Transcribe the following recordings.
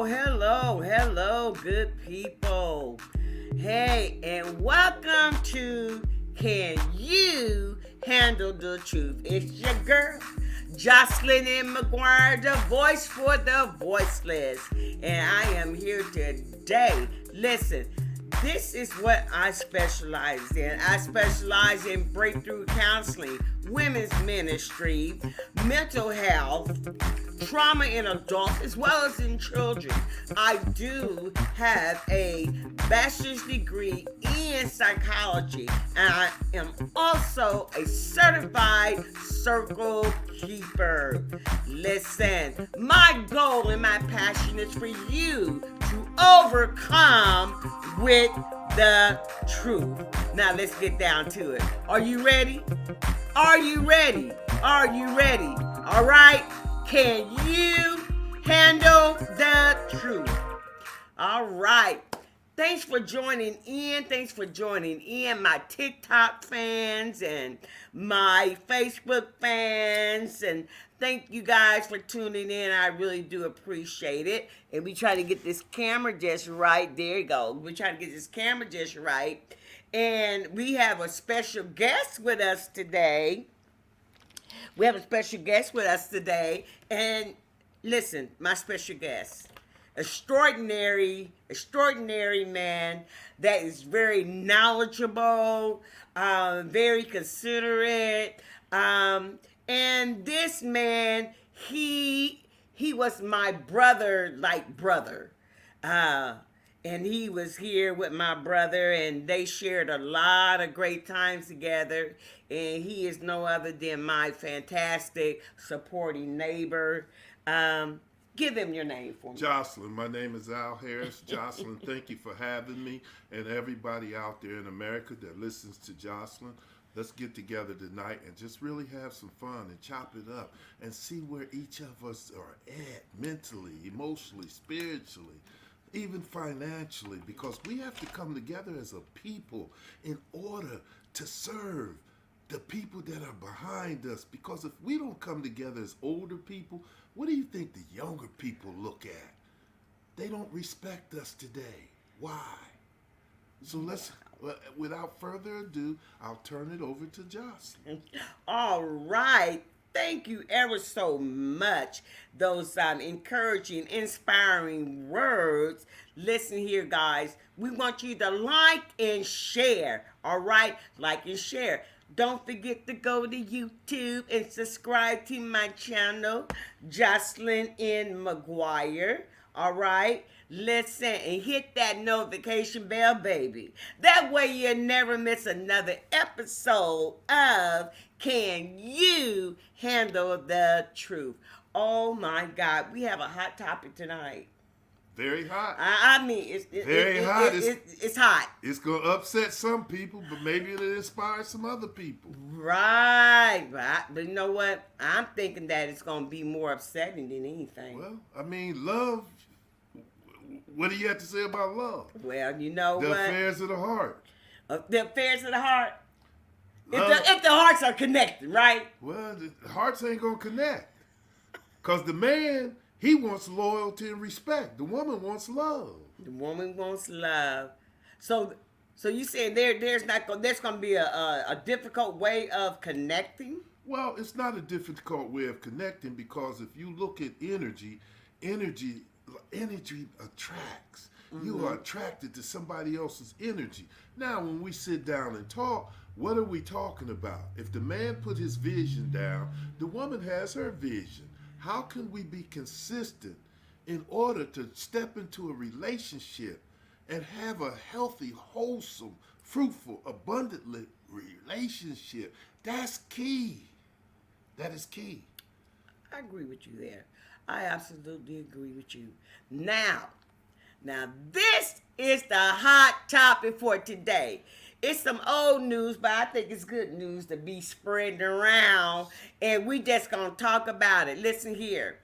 Hello, good people. Hey, and welcome to Can You Handle the Truth? It's your girl, Jocelyn M. McGuire, the voice for the voiceless. And I am here today. Listen, this is what I specialize in. I specialize in breakthrough counseling, women's ministry, mental health, trauma in adults as well as in children. I do have a bachelor's degree in psychology, and I am also a certified circle keeper. Listen, my goal and my passion is for you to overcome with the truth. Now let's get down to it. Are you ready? Are you ready? Are you ready? All right. Can you handle the truth? All right. Thanks for joining in. Thanks for joining in, my TikTok fans and my Facebook fans. And thank you guys for tuning in. I really do appreciate it. And we try to get this camera just right. There you go. We're trying to get this camera just right. And we have a special guest with us today. And listen, my special guest, extraordinary man that is very knowledgeable, very considerate, and this man, he was my brother, and he was here with my brother, and they shared a lot of great times together. And he is no other than my fantastic supporting neighbor. Give him your name for me. Jocelyn, my name is Al Harris. Jocelyn, thank you for having me, and everybody out there in America that listens to Jocelyn. Let's get together tonight and just really have some fun and chop it up and see where each of us are at mentally, emotionally, spiritually, even financially, because we have to come together as a people in order to serve the people that are behind us. Because if we don't come together as older people, what do you think the younger people look at? They don't respect us today. Why? So let's, without further ado, I'll turn it over to Jocelyn. All right. Thank you ever so much. Those encouraging, inspiring words. Listen here, guys. We want you to like and share. All right? Like and share. Don't forget to go to YouTube and subscribe to my channel, Jocelyn N. McGuire. All right? Listen and hit that notification bell, baby. That way you'll never miss another episode of Can You Handle the Truth? Oh my God, we have a hot topic tonight. Very hot. I mean, Very hot. It's hot. It's going to upset some people, but maybe it'll inspire some other people. Right. But you know what? I'm thinking that it's going to be more upsetting than anything. Well, I mean, love. What do you have to say about love? Well, you know the what? Affairs of the heart. The affairs of the heart. If the hearts are connected, right? Well, the hearts ain't going to connect. Because the man, he wants loyalty and respect. The woman wants love. The woman wants love. So you saying there's going to be a difficult way of connecting? Well, it's not a difficult way of connecting, because if you look at energy attracts. Mm-hmm. You are attracted to somebody else's energy. Now, when we sit down and talk, what are we talking about? If the man put his vision down, the woman has her vision. How can we be consistent in order to step into a relationship and have a healthy, wholesome, fruitful, abundantly relationship? That's key. That is key. I agree with you there. I absolutely agree with you. Now this is the hot topic for today. It's some old news, but I think it's good news to be spreading around, and we just gonna talk about it. Listen here.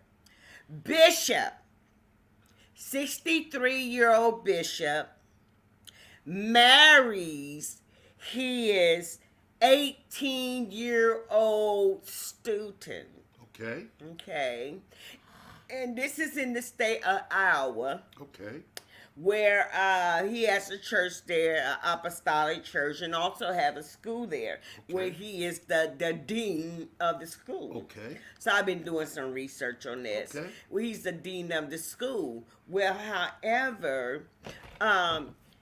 Bishop, 63-year-old bishop, marries his 18-year-old student. Okay. Okay. And this is in the state of Iowa, Okay. where he has a church there, an apostolic church, and also have a school there, where Okay. he is the dean of the school. Okay. So I've been doing some research on this. Okay. Well, he's the dean of the school. Well, however,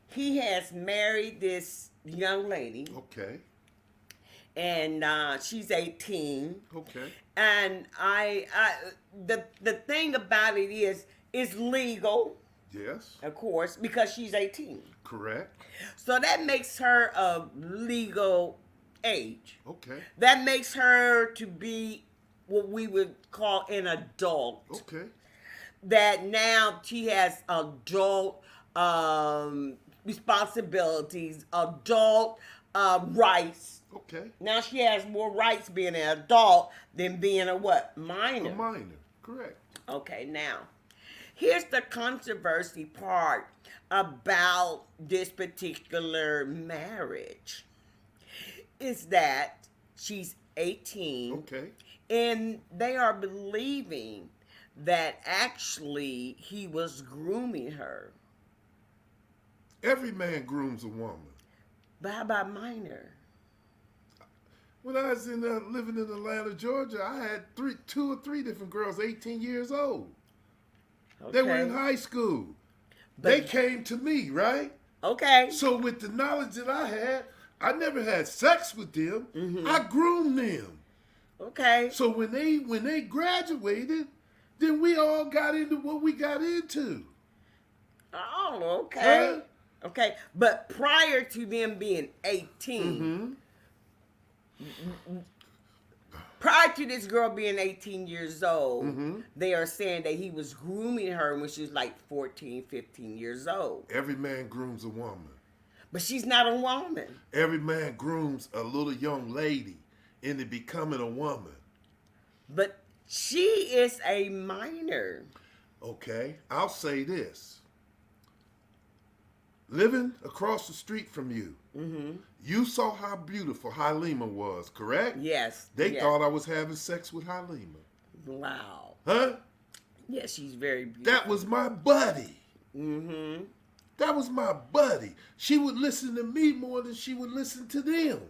he has married this young lady, Okay. and she's 18. Okay. And the thing about it is, it's legal, Yes. of course, because she's 18. Correct. So that makes her of legal age. Okay. That makes her to be what we would call an adult. Okay. That now she has adult responsibilities, adult rights. Okay. Now she has more rights being an adult than being a what? Minor. A minor. Correct. Okay, now, here's the controversy part about this particular marriage. Is that she's 18, Okay. and they are believing that actually he was grooming her. Every man grooms a woman. But how about minor? When I was living in Atlanta, Georgia, I had two or three different girls, 18 years old. They were in high school. They came to me, right? Okay. So with the knowledge that I had, I never had sex with them. I groomed them. Okay. So when they graduated, then we all got into what we got into. Oh, okay. Huh? Okay. But prior to them being 18, prior to this girl being 18 years old, they are saying that he was grooming her when she was like 14, 15 years old. Every man grooms a woman. But she's not a woman. Every man grooms a little young lady into becoming a woman. But she is a minor. Okay, I'll say this. Living across the street from you, you saw how beautiful Halima was, correct? Yes. They yes. thought I was having sex with Halima. Wow. Huh? Yeah, she's very beautiful. That was my buddy. Mm-hmm. That was my buddy. She would listen to me more than she would listen to them.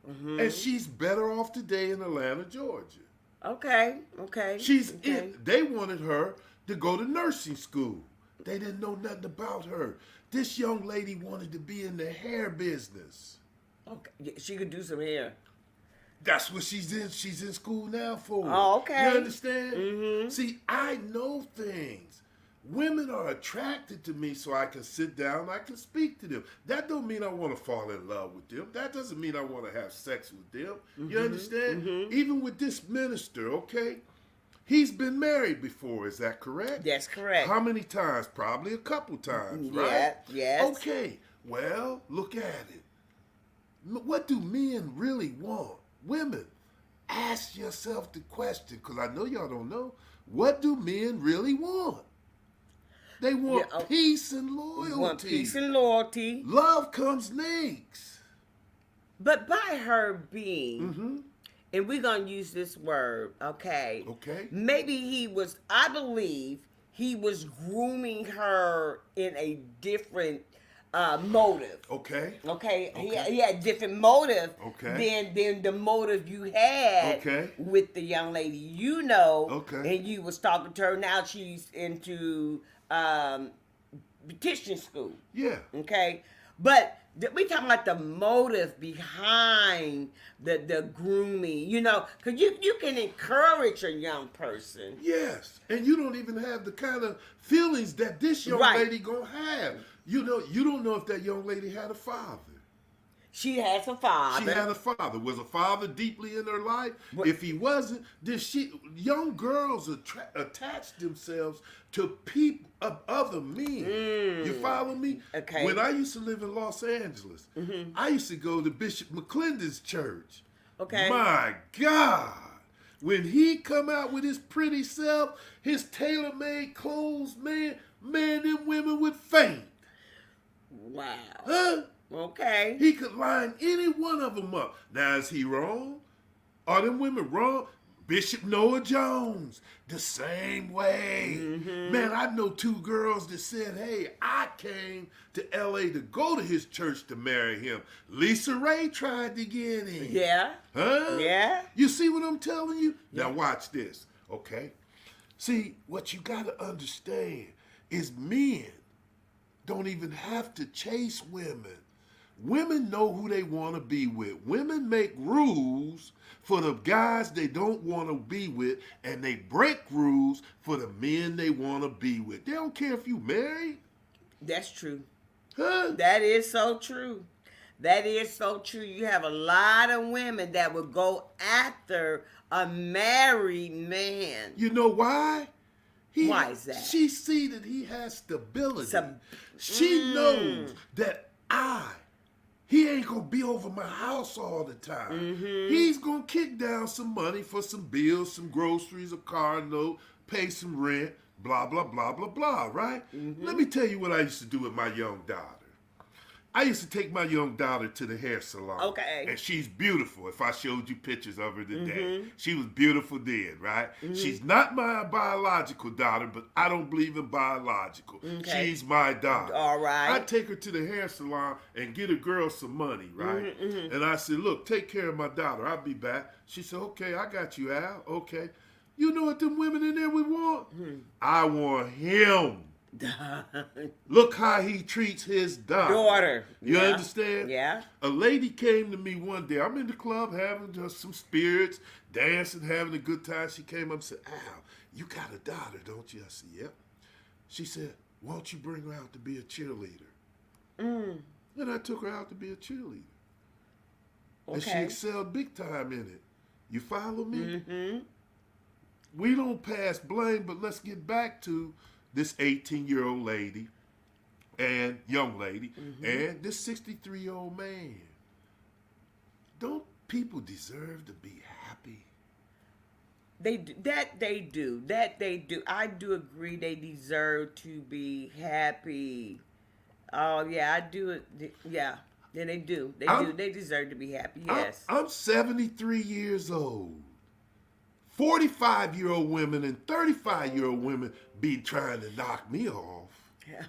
And she's better off today in Atlanta, Georgia. Okay. Okay. She's okay. in. They wanted her to go to nursing school. They didn't know nothing about her. This young lady wanted to be in the hair business. Okay. Yeah, she could do some hair. That's what she's in. She's in school now for. Oh, okay. You understand? Mm-hmm. See, I know things. Women are attracted to me so I can sit down and I can speak to them. That don't mean I want to fall in love with them. That doesn't mean I want to have sex with them. You understand? Even with this minister, okay? He's been married before, is that correct? That's correct. How many times? Probably a couple times, right? Yes. Okay, well, look at it. What do men really want? Women, ask yourself the question, because I know y'all don't know. What do men really want? They want peace and loyalty. Want peace and loyalty. Love comes next. But by her being, and we're going to use this word, okay? Okay. Maybe I believe he was grooming her in a different motive. Okay. Okay, he had different motive than the motive you had with the young lady. You know, and you was talking to her. Now she's into petition school. Yeah. Okay, but we talking about the motive behind the grooming. You know, because you can encourage a young person. Yes, and you don't even have the kind of feelings that this young lady gonna have. You know, you don't know if that young lady had a father. She has a father. She had a father. Was a father deeply in her life? If he wasn't, then young girls attach themselves to people of other men. You follow me? Okay. When I used to live in Los Angeles, I used to go to Bishop McClendon's church. Okay. My God. When he come out with his pretty self, his tailor-made clothes, man, them women would faint. Wow. Huh? Okay. He could line any one of them up. Now, is he wrong? Are them women wrong? Bishop Noah Jones, the same way. Man, I know two girls that said, hey, I came to L.A. to go to his church to marry him. Lisa Ray tried to get him. Yeah. Huh? Yeah. You see what I'm telling you? Yeah. Now watch this, okay? See, what you got to understand is men don't even have to chase women. Women know who they want to be with. Women make rules for the guys they don't want to be with, and they break rules for the men they want to be with. They don't care if you married. That's true. Huh? That is so true. That is so true. You have a lot of women that would go after a married man. You know why? Why is that? She see that he has stability. She knows that he ain't gonna be over my house all the time. He's gonna kick down some money for some bills, some groceries, a car note, pay some rent, blah, blah, blah, blah, blah, right? Let me tell you what I used to do with my young daughter. I used to take my young daughter to the hair salon. Okay. And she's beautiful. If I showed you pictures of her today, she was beautiful then, right? She's not my biological daughter, but I don't believe in biological. Okay. She's my daughter. All right. I take her to the hair salon and get a girl some money, right? And I said, look, take care of my daughter. I'll be back. She said, okay, I got you, Al. Okay. You know what them women in there we want? I want him. Look how he treats his daughter. You understand? Yeah. A lady came to me one day. I'm in the club having just some spirits, dancing, having a good time. She came up and said, Al, you got a daughter, don't you? I said, yep. She said, why don't you bring her out to be a cheerleader? And I took her out to be a cheerleader. And she excelled big time in it. You follow me? We don't pass blame, but let's get back to this 18-year-old lady and young lady and this 63-year-old man. Don't people deserve to be happy? They do. I do agree they deserve to be happy. Oh, yeah, I do. Yeah, they do. They deserve to be happy, yes. I'm 73 years old. 45-year-old women and 35-year-old women be trying to knock me off.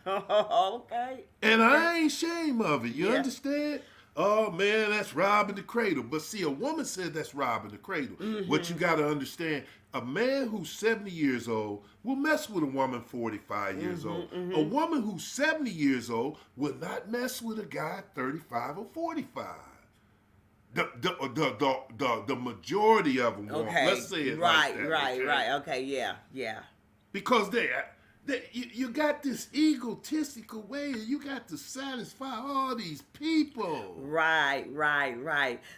Okay. And I ain't ashamed of it. You understand? Oh, man, that's robbing the cradle. But see, a woman said that's robbing the cradle. What you got to understand, a man who's 70 years old will mess with a woman 45 years old. A woman who's 70 years old will not mess with a guy 35 or 45. The majority of them won't. Let's say it like that. Right. Okay, yeah. Because you got this egotistical way, and you got to satisfy all these people. Right.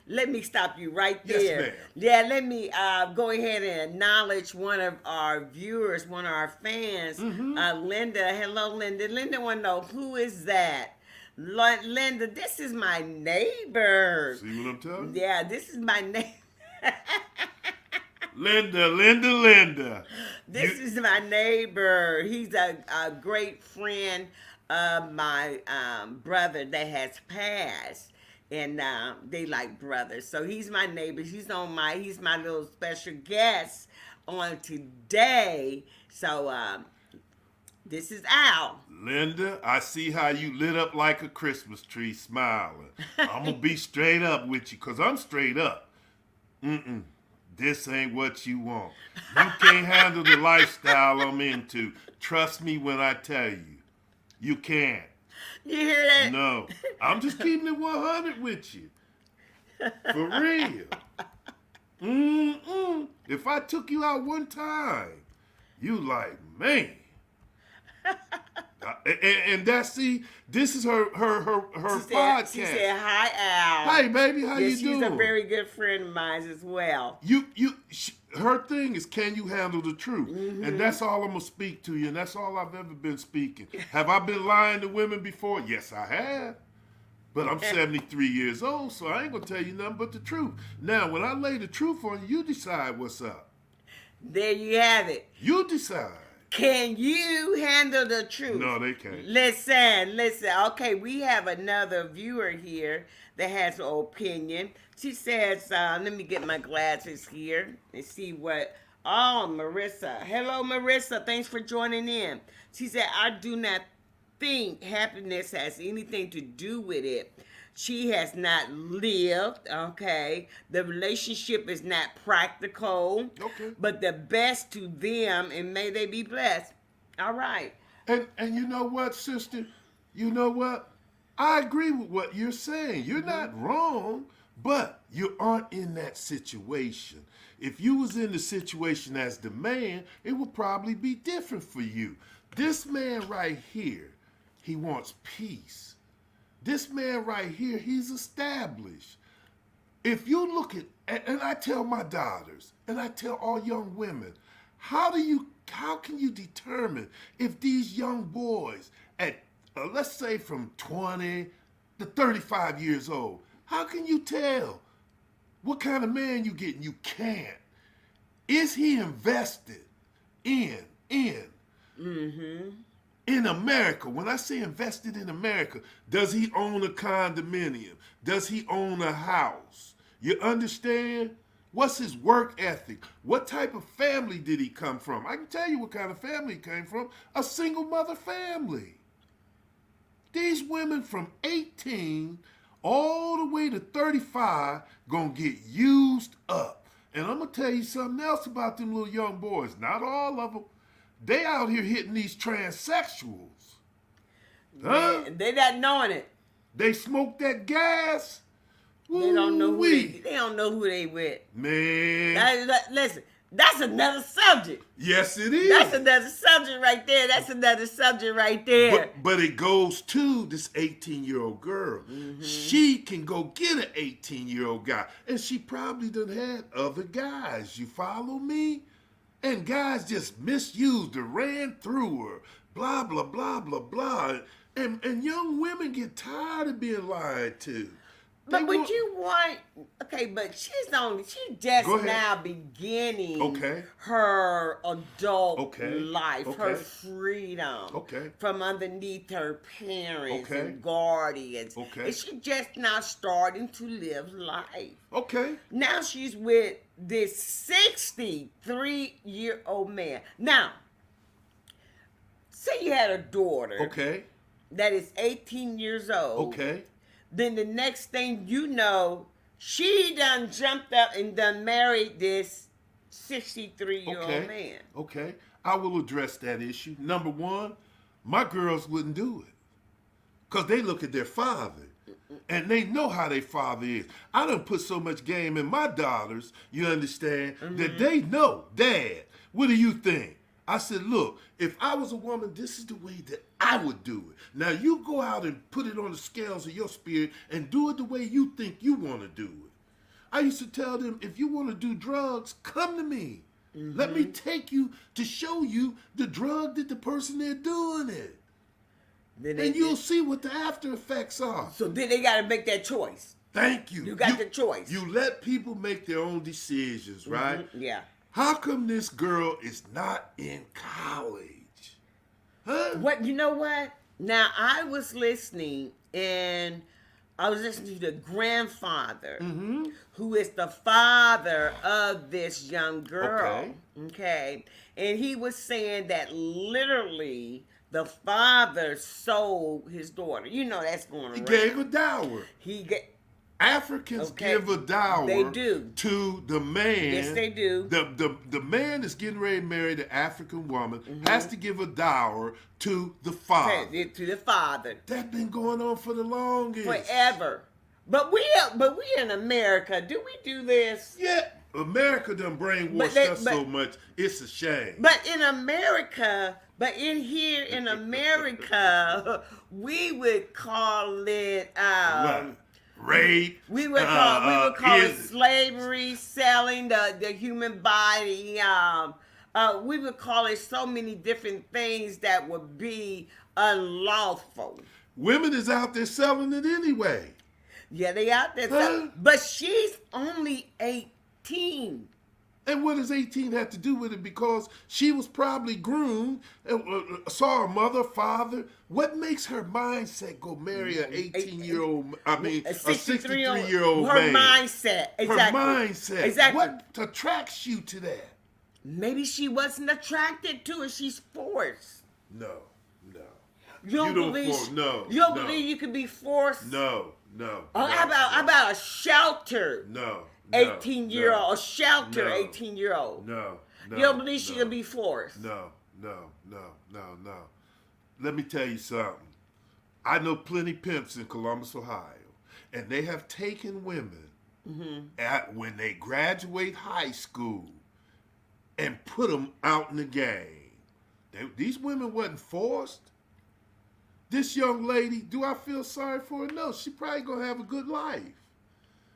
Let me stop you right there. Yes, ma'am. Yeah, let me go ahead and acknowledge one of our viewers, one of our fans, Linda. Hello, Linda. Linda want to know, who is that? Linda, this is my neighbor. See what I'm telling you? Yeah, this is my neighbor. Linda. This is my neighbor. He's a great friend of my brother that has passed. And they like brothers. So he's my neighbor. He's my little special guest on today. So this is Al. Linda, I see how you lit up like a Christmas tree smiling. I'm going to be straight up with you because I'm straight up. This ain't what you want. You can't handle the lifestyle I'm into. Trust me when I tell you. You can't. You hear that? No. I'm just keeping it 100 with you. For real. If I took you out one time, you like, man. And this is her podcast. She said, hi, Al. Hi, baby, how you doing? She's a very good friend of mine as well. Her thing is, can you handle the truth? And that's all I'm going to speak to you, and that's all I've ever been speaking. Have I been lying to women before? Yes, I have. But I'm 73 years old, so I ain't going to tell you nothing but the truth. Now, when I lay the truth on you, you decide what's up. There you have it. You decide. Can you handle the truth? No, they can't. Listen. Okay, we have another viewer here that has an opinion. She says, let me get my glasses here and see what. Oh, Marissa. Hello, Marissa. Thanks for joining in. She said, I do not think happiness has anything to do with it. She has not lived, okay? The relationship is not practical. Okay. But the best to them, and may they be blessed. All right. And you know what, sister? You know what? I agree with what you're saying. You're not wrong, but you aren't in that situation. If you was in the situation as the man, it would probably be different for you. This man right here, he wants peace. This man right here, he's established. If you look at, and I tell my daughters, and I tell all young women, how can you determine if these young boys at, let's say from 20 to 35 years old, how can you tell what kind of man you getting? You can't. Is he invested in America? When I say invested in America, does he own a condominium? Does he own a house? You understand? What's his work ethic? What type of family did he come from? I can tell you what kind of family he came from. A single mother family. These women from 18 all the way to 35 gonna get used up. And I'm gonna tell you something else about them little young boys. Not all of them. They out here hitting these transsexuals. Huh? They not knowing it. They smoke that gas. They don't know who they with. Man. Listen, that's another subject. Yes, it is. That's another subject right there. But it goes to this 18-year-old girl. Mm-hmm. She can go get an 18-year-old guy. And she probably done had other guys. You follow me? And guys just misused her, ran through her, blah, blah, blah, blah, blah. And young women get tired of being lied to. But would you want, okay, but she's just now beginning her adult life, her freedom from underneath her parents and guardians. And she just now starting to live life. Now she's with this 63-year-old man. Now, say you had a daughter that is 18 years old. Then the next thing you know, she done jumped up and done married this 63-year-old man. I will address that issue. Number one, my girls wouldn't do it. Because they look at their father. And they know how their father is. I done put so much game in my daughters, you understand, that they know, Dad, what do you think? I said, look, if I was a woman, this is the way that I would do it. Now you go out and put it on the scales of your spirit and do it the way you think you want to do it. I used to tell them, if you want to do drugs, come to me. Let me take you to show you the drug that the person they're doing it. And you'll see what the after effects are. So then they got to make that choice. Thank you. You got the choice. You let people make their own decisions, right? Yeah. How come this girl is not in college? Huh? What? You know what? Now, I was listening, and I was listening to the grandfather, who is the father of this young girl. Okay. And he was saying that literally the father sold his daughter. You know that's going around. He gave a dower. Africans give a dower to the man. Yes, they do. The man that's getting ready to marry the African woman has to give a dower to the father. To the father. That's been going on for the longest. Forever. But we in America, do we do this? Yeah. America done brainwashed us so much, it's a shame. But in America, here in America, we would call it rape. We would call it slavery, selling the human body. We would call it so many different things that would be unlawful. Women is out there selling it anyway. Yeah, they out there. But she's only 18. And what does 18 have to do with it? Because she was probably groomed, saw her mother, father. What makes her mindset go marry an 18-year-old, a 63-year-old her man? mindset. Exactly. Her mindset. Exactly. What attracts you to that? Maybe she wasn't attracted to it. She's forced. No. You don't believe? You don't believe you could be forced? No. How about a shelter? No. 18-year-old, a shelter 18-year-old. No. You don't believe she could be forced? No. Let me tell you something. I know plenty pimps in Columbus, Ohio, and they have taken women when they graduate high school and put them out in the game. These women wasn't forced. This young lady, do I feel sorry for her? No, she probably gonna have a good life.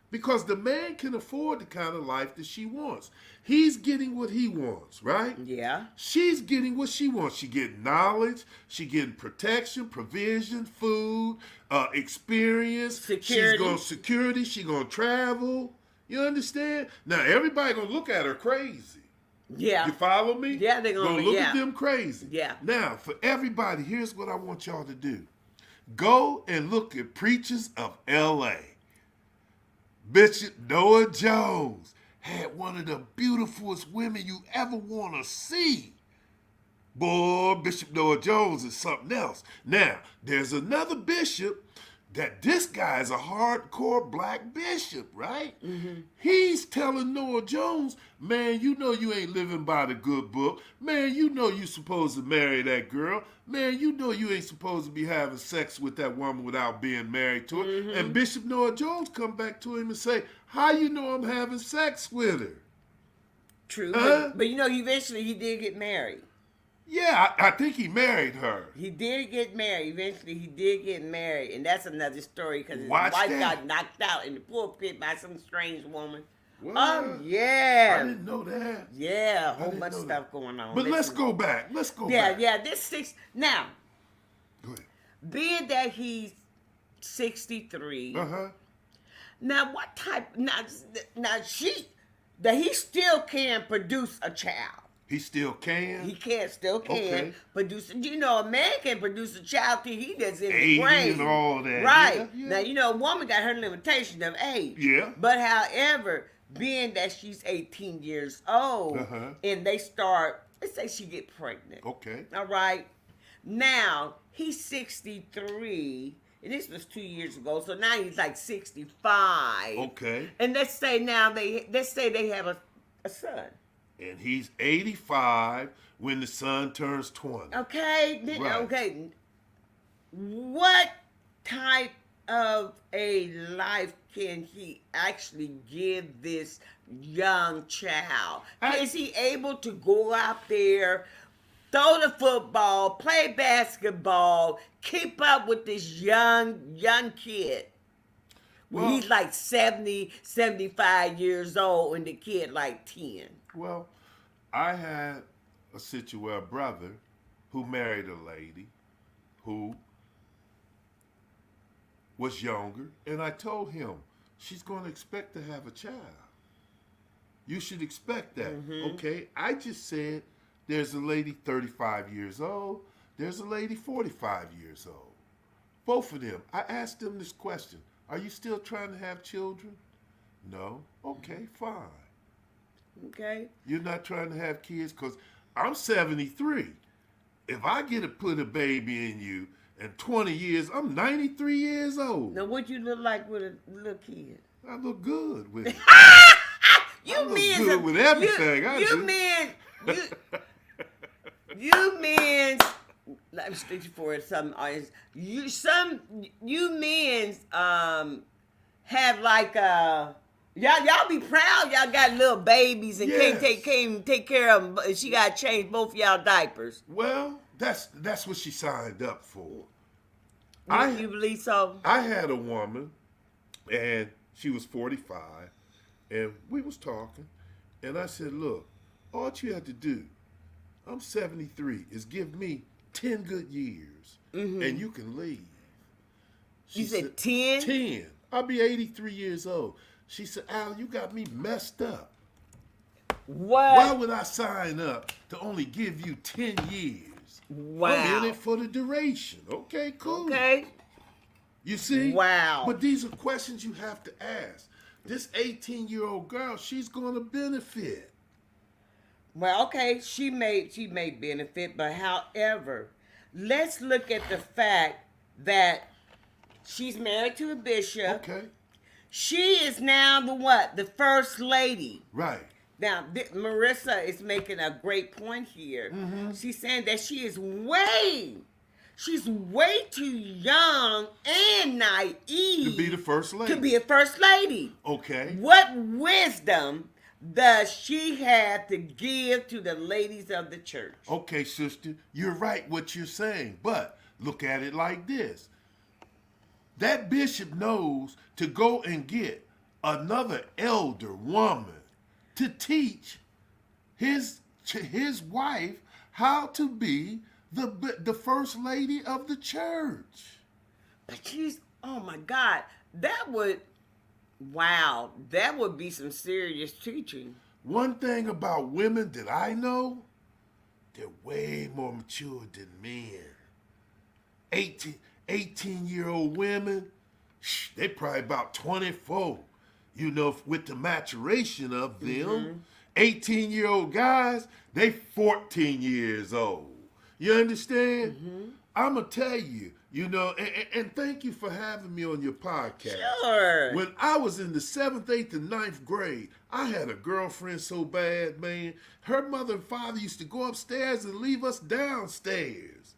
Because the man can afford the kind of life that she wants. He's getting what he wants, right? Yeah. She's getting what she wants. She getting knowledge. She getting protection, provision, food, experience. Security. She gonna travel. You understand? Now everybody gonna look at her crazy. Yeah. You follow me? Yeah, they're gonna look at them crazy. Yeah. Now, for everybody, here's what I want y'all to do. Go and look at Preachers of L.A. Bishop Noah Jones had one of the beautifulest women you ever want to see. Boy, Bishop Noah Jones is something else. Now, there's another bishop that this guy is a hardcore black bishop, right? Mm-hmm. He's telling Noah Jones, man, you know you ain't living by the good book. Man, you know you supposed to marry that girl. Man, you know you ain't supposed to be having sex with that woman without being married to her. Mm-hmm. And Bishop Noah Jones come back to him and say, how you know I'm having sex with her? True, but you know, eventually he did get married. Yeah, I think he married her. He did get married. Eventually, he did get married. And that's another story because his wife got knocked out in the pulpit by some strange woman. What? Oh, yeah. I didn't know that. Yeah, a whole bunch of stuff going on. But let's go back. Yeah, Now, go ahead. Being that he's 63, now what type, that he still can produce a child. He still can? He still can produce. You know, a man can produce a child till he does in the 80 grave. and all that. Right. Yeah. Now, you know, a woman got her limitation of age. Yeah. But however, being that she's 18 years old and they start, let's say she get pregnant. Okay. All right. Now, he's 63. And this was 2 years ago, so now he's like 65. Okay. And let's say they have a son. And he's 85 when the son turns 20. Okay. Right. Okay. What type of a life can he actually give this young child? Is he able to go out there, throw the football, play basketball, keep up with this young kid? Well, he's like 70, 75 years old and the kid like 10. Well, I had a brother who married a lady who was younger, and I told him, she's going to expect to have a child. You should expect that. Okay? I just said there's a lady 35 years old, there's a lady 45 years old. Both of them. I asked them this question. Are you still trying to have children? No. Okay, fine. Okay. You're not trying to have kids because I'm 73. If I get to put a baby in you in 20 years, I'm 93 years old. Now, what you look like with a little kid? I look good with it. You I look good with everything. You men. Let me speak for some audience. You men have like y'all be proud y'all got little babies and can't take care of them. She got to change both y'all diapers. Well, that's what she signed up for. You believe so? I had a woman, and she was 45, and we was talking, and I said, look, all you have to do, I'm 73, is give me 10 good years, and you can leave. You said 10? 10. I'll be 83 years old. She said, Al, you got me messed up. What? Why would I sign up to only give you 10 years? Wow. I'm in it for the duration. Okay, cool. Okay. You see? Wow. But these are questions you have to ask. This 18-year-old girl, she's going to benefit. Well, okay, she may benefit, but however, let's look at the fact that she's married to a bishop. Okay. She is now the what? The first lady. Right. Now, Marissa is making a great point here. Mm-hmm. She's saying that she's way too young and naive To be the first lady. To be a first lady. Okay. What wisdom does she have to give to the ladies of the church? Okay, sister, you're right what you're saying, but look at it like this. That bishop knows to go and get another elder woman to teach his wife how to be the first lady of the church. But she's, oh my God, that would be some serious teaching. One thing about women that I know, they're way more mature than men. 18-year-old women, they probably about 24. You know, with the maturation of them. 18-year-old guys, they 14 years old. You understand? I'm going to tell you, you know, and thank you for having me on your podcast. Sure. When I was in the 7th, 8th, and 9th grade, I had a girlfriend so bad, man. Her mother and father used to go upstairs and leave us downstairs.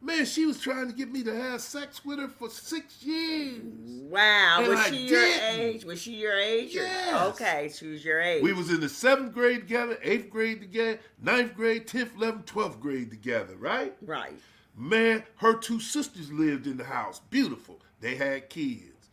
Man, she was trying to get me to have sex with her for 6 years. Wow. And Was I she your didn't. age? Was she your age? Yes. Okay, she was your age. We was in the 7th grade together, 8th grade together, 9th grade, 10th, 11th, 12th grade together, right? Right. Man, her 2 sisters lived in the house. Beautiful. They had kids.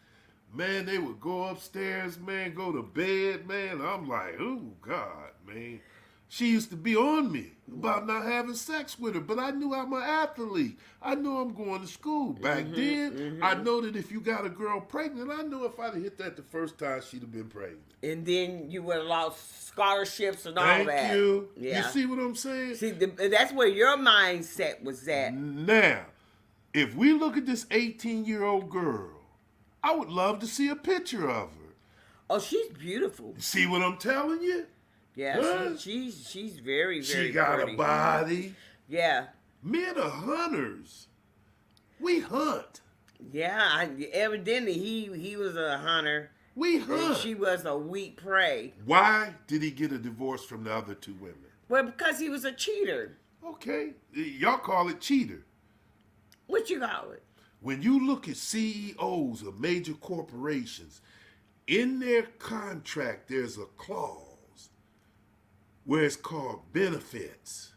Man, they would go upstairs, man, go to bed, man. I'm like, oh, God, man. She used to be on me about not having sex with her, but I knew I'm an athlete. I know I'm going to school. Back then, I know that if you got a girl pregnant, I know if I'd have hit that the first time, she'd have been pregnant. And then you would have lost scholarships and all Thank that. you. Yeah. You see what I'm saying? See, that's where your mindset was at. Now, if we look at this 18-year-old girl, I would love to see a picture of her. Oh, she's beautiful. See what I'm telling you? Yeah, Huh? she's very, very She got pretty. a body. Yeah. Men are hunters. We hunt. Yeah, evidently he was a hunter. We And hunt. she was a weak prey. Why did he get a divorce from the other 2 women? Well, because he was a cheater. Okay. Y'all call it cheater. What you call it? When you look at CEOs of major corporations, in their contract there's a clause where it's called benefits.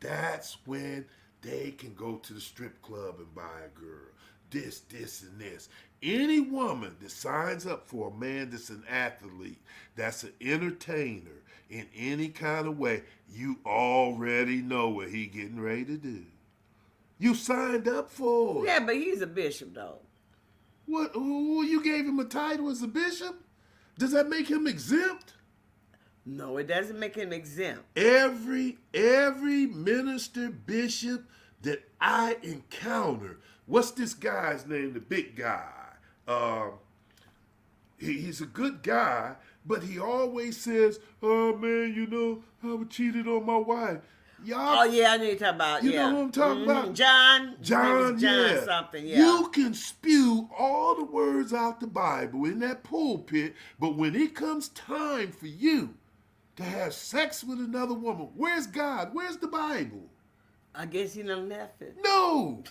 That's when they can go to the strip club and buy a girl. This, and this. Any woman that signs up for a man that's an athlete, that's an entertainer in any kind of way, you already know what he getting ready to do. You signed up for it. Yeah, but he's a bishop, though. What? Oh, you gave him a title as a bishop? Does that make him exempt? No, it doesn't make him exempt. Every minister, bishop that I encounter, what's this guy's name? The big guy. He's a good guy, but he always says, "Oh man, you know, I cheated on my wife." Y'all, Oh yeah, I know you're talking about. you Yeah. know who I'm talking about? John. His name John, is John yeah. something. Yeah. You can spew all the words out the Bible in that pulpit, but when it comes time for you to have sex with another woman, where's God? Where's the Bible? I guess he done left it. No.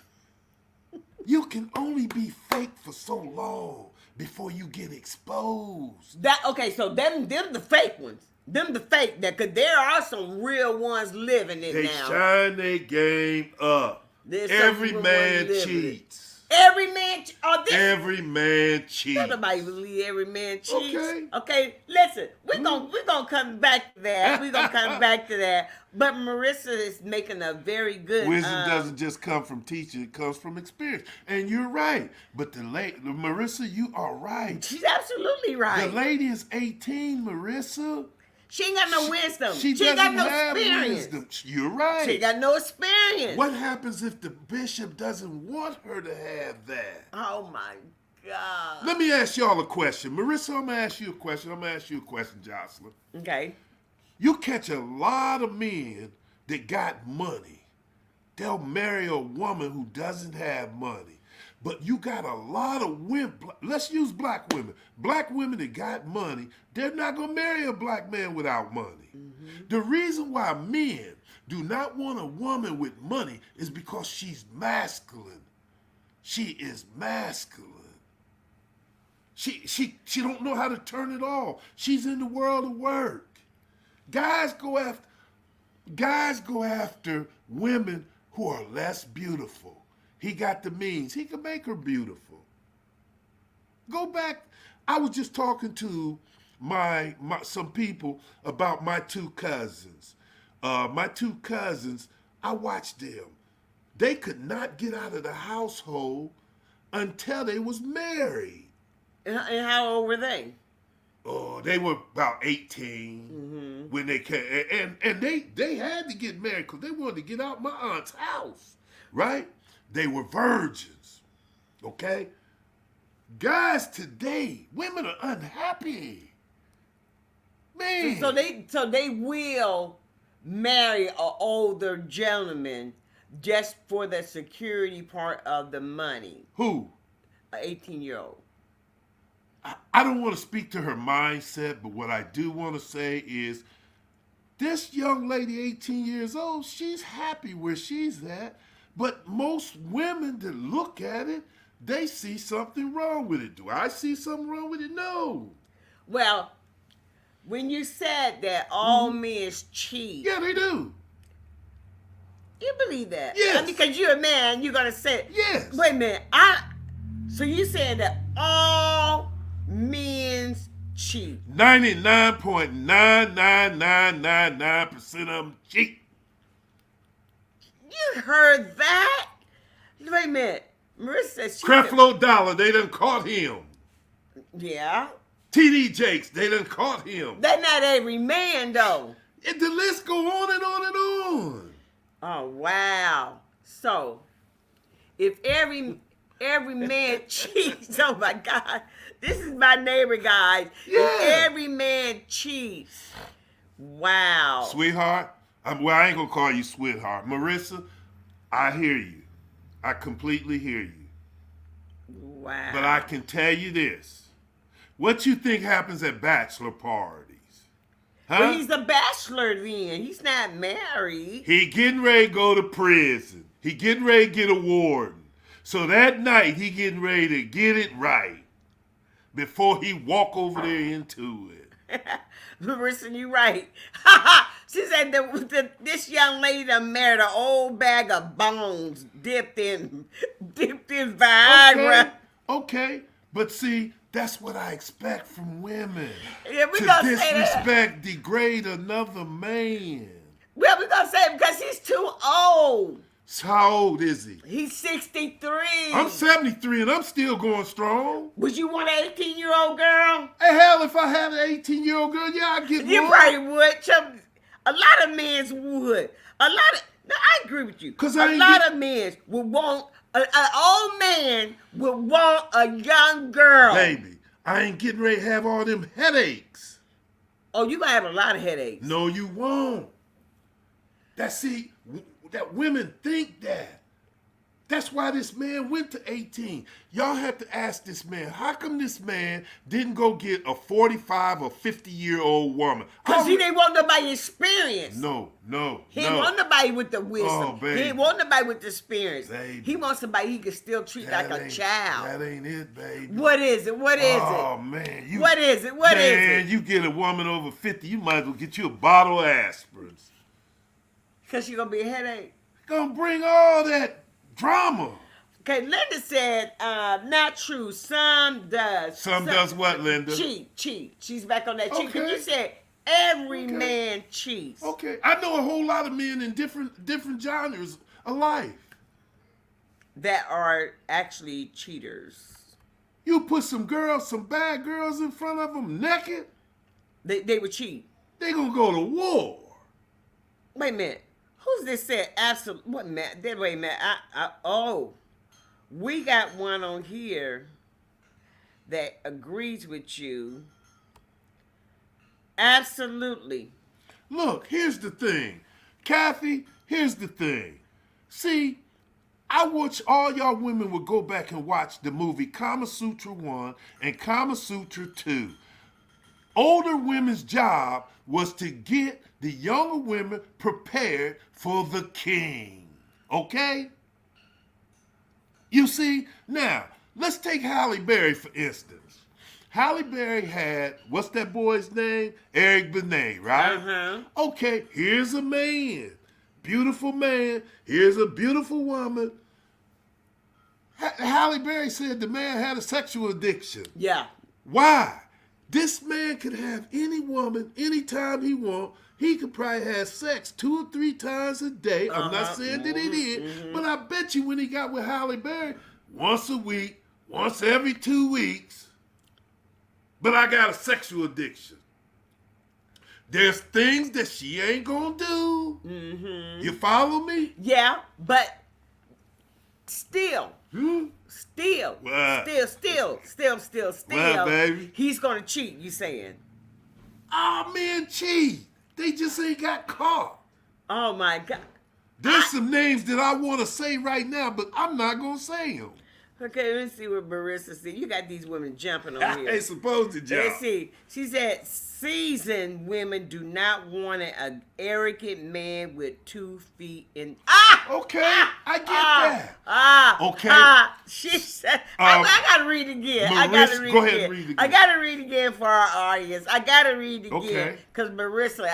You can only be fake for so long before you get exposed. Okay, so them the fake ones. Them the fake that, cause there are some real ones living it They now. shine their game up. There's some Every real man ones living it. cheats. Every man. Every man cheats. Nobody believe every man cheats. Okay. Okay. Listen, we're gonna come back to that. We're gonna come back to that. But Marissa is making a very good. Wisdom doesn't just come from teaching; it comes from experience. And you're right. But Marissa, you are right. She's absolutely right. The lady is 18, Marissa. She ain't got no wisdom. She She ain't got doesn't no have experience. wisdom. You're right. She ain't got no experience. What happens if the bishop doesn't want her to have that? Oh my God. Let me ask y'all a question. Marissa, I'm going to ask you a question. I'm going to ask you a question, Jocelyn. Okay. You catch a lot of men that got money. They'll marry a woman who doesn't have money. But you got a lot of women, let's use black women. Black women that got money, they're not going to marry a black man without money. Mm-hmm. The reason why men do not want a woman with money is because she's masculine. She is masculine. She don't know how to turn it off. She's in the world of work. Guys go after women who are less beautiful. He got the means. He can make her beautiful. Go back. I was just talking to some people about my two cousins. My two cousins, I watched them. They could not get out of the household until they was married. And how old were they? Oh, they were about 18 when they came. And they had to get married because they wanted to get out my aunt's house, right? They were virgins, okay? Guys today, women are unhappy. Man. So they will marry an older gentleman just for the security part of the money. Who? An 18-year-old. I don't want to speak to her mindset, but what I do want to say is this young lady, 18 years old, she's happy where she's at. But most women that look at it, they see something wrong with it. Do I see something wrong with it? No. Well, when you said that all men cheat. Yeah, they do. You believe that? Yes. I mean, because you're a man, you're going to say. Yes. Wait a minute. So you saying that all men cheat? 99.99999% of them cheat. You heard that? Wait a minute. Marissa says Creflo Dollar, they done caught him. Yeah. TD Jakes, they done caught him. That's not every man, though. The list go on and on and on. Oh, wow. So, if every man cheats, oh my God, this is my neighbor, guys. Yeah. If every man cheats, wow. Sweetheart, I ain't gonna call you sweetheart. Marissa, I hear you. I completely hear you. Wow. But I can tell you this. What you think happens at bachelor parties? Huh? Well, he's a bachelor then. He's not married. He getting ready to go to prison. He getting ready to get a warden. So that night, he getting ready to get it right before he walk over there into it. Marissa, you right. She said this young lady done married an old bag of bones dipped in Viagra. Okay. But see, that's what I expect from women. Yeah, we to gonna say that. disrespect, degrade another man. Well, we're gonna say it because he's too old. So how old is he? He's 63. I'm 73 and I'm still going strong. Would you want an 18-year-old girl? Hey, hell, if I had an 18-year-old girl, yeah, I'd get You one. probably would. A lot of men would. No, I agree with you. A lot of men would want, an old man would want a young girl. Baby, I ain't getting ready to have all them headaches. Oh, you gonna have a lot of headaches. No, you won't. That women think that. That's why this man went to 18. Y'all have to ask this man, how come this man didn't go get a 45 or 50-year-old woman? Because he didn't want nobody experience. No. He didn't want nobody with the wisdom. Oh, baby. He didn't want nobody with the experience. Baby. He wants somebody he can still treat like a child. That ain't it, baby. What is it? Oh, man. What is it? What is it? Man, you get a woman over 50, you might as well get you a bottle of aspirins. Because she's going to be a headache. Gonna bring all that drama. Okay, Linda said, not true. Some does. Some does what, Linda? Cheat. She's back on that cheat. Okay. Because you said every man cheats. Okay, I know a whole lot of men in different genres of life. That are actually cheaters. You put some bad girls in front of them naked. They would cheat. They gonna go to war. Wait a minute. Who's this said absolute? What, Matt? Wait, Matt. Oh, we got one on here that agrees with you. Absolutely. Look, here's the thing. Kathy, here's the thing. See, I wish all y'all women would go back and watch the movie Kama Sutra 1 and Kama Sutra 2. Older women's job was to get the younger women prepared for the king. Okay? You see, now, let's take Halle Berry for instance. Halle Berry had, what's that boy's name? Eric Benet, right? Uh-huh. Okay, here's a man. Beautiful man. Here's a beautiful woman. Halle Berry said the man had a sexual addiction. Yeah. Why? This man could have any woman anytime he want. He could probably have sex 2 or 3 times a day. I'm not saying that he did, but I bet you when he got with Halle Berry, once a week, once every 2 weeks. But I got a sexual addiction. There's things that she ain't gonna do. Mm-hmm. You follow me? Yeah, but still. Still, What? still, baby? He's gonna cheat, you saying? Oh, men cheat. They just ain't got caught. Oh my God. There's some names that I want to say right now, but I'm not going to say them. Okay, let's see what Marissa said. You got these women jumping on here. I ain't supposed to jump. Let's see. She said, seasoned women do not want an arrogant man with 2 feet in... Okay, I get that. Okay. She said, I got to read it again. Go ahead and read it again. I got to read it again for our audience. I got to read it again. Okay. Because Marissa,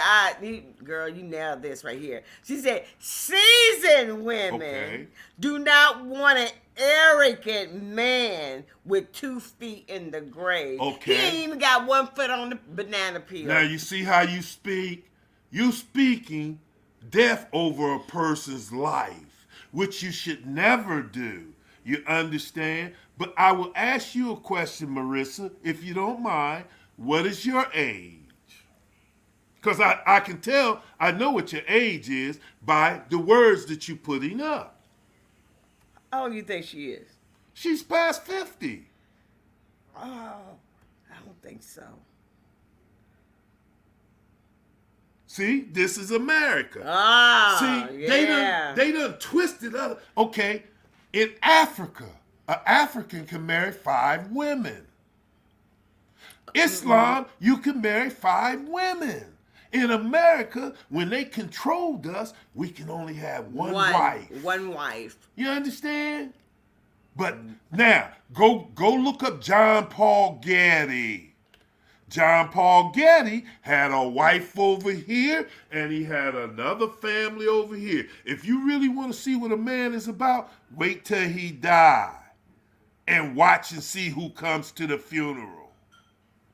girl, you nailed this right here. She said, seasoned women do not want an arrogant man with 2 feet in the grave. Okay. He ain't even got 1 foot on the banana peel. Now, you see how you speak? You speaking death over a person's life, which you should never do. You understand? But I will ask you a question, Marissa, if you don't mind. What is your age? Because I can tell, I know what your age is by the words that you're putting up. How old do you think she is? She's past 50. Oh, I don't think so. See, this is America. See, yeah. they done twisted up. Okay, in Africa, an African can marry 5 women. Islam, you can marry 5 women. In America, when they controlled us, we can only have one wife. One wife. You understand? But now, go look up John Paul Getty. John Paul Getty had a wife over here, and he had another family over here. If you really want to see what a man is about, wait till he die and watch and see who comes to the funeral.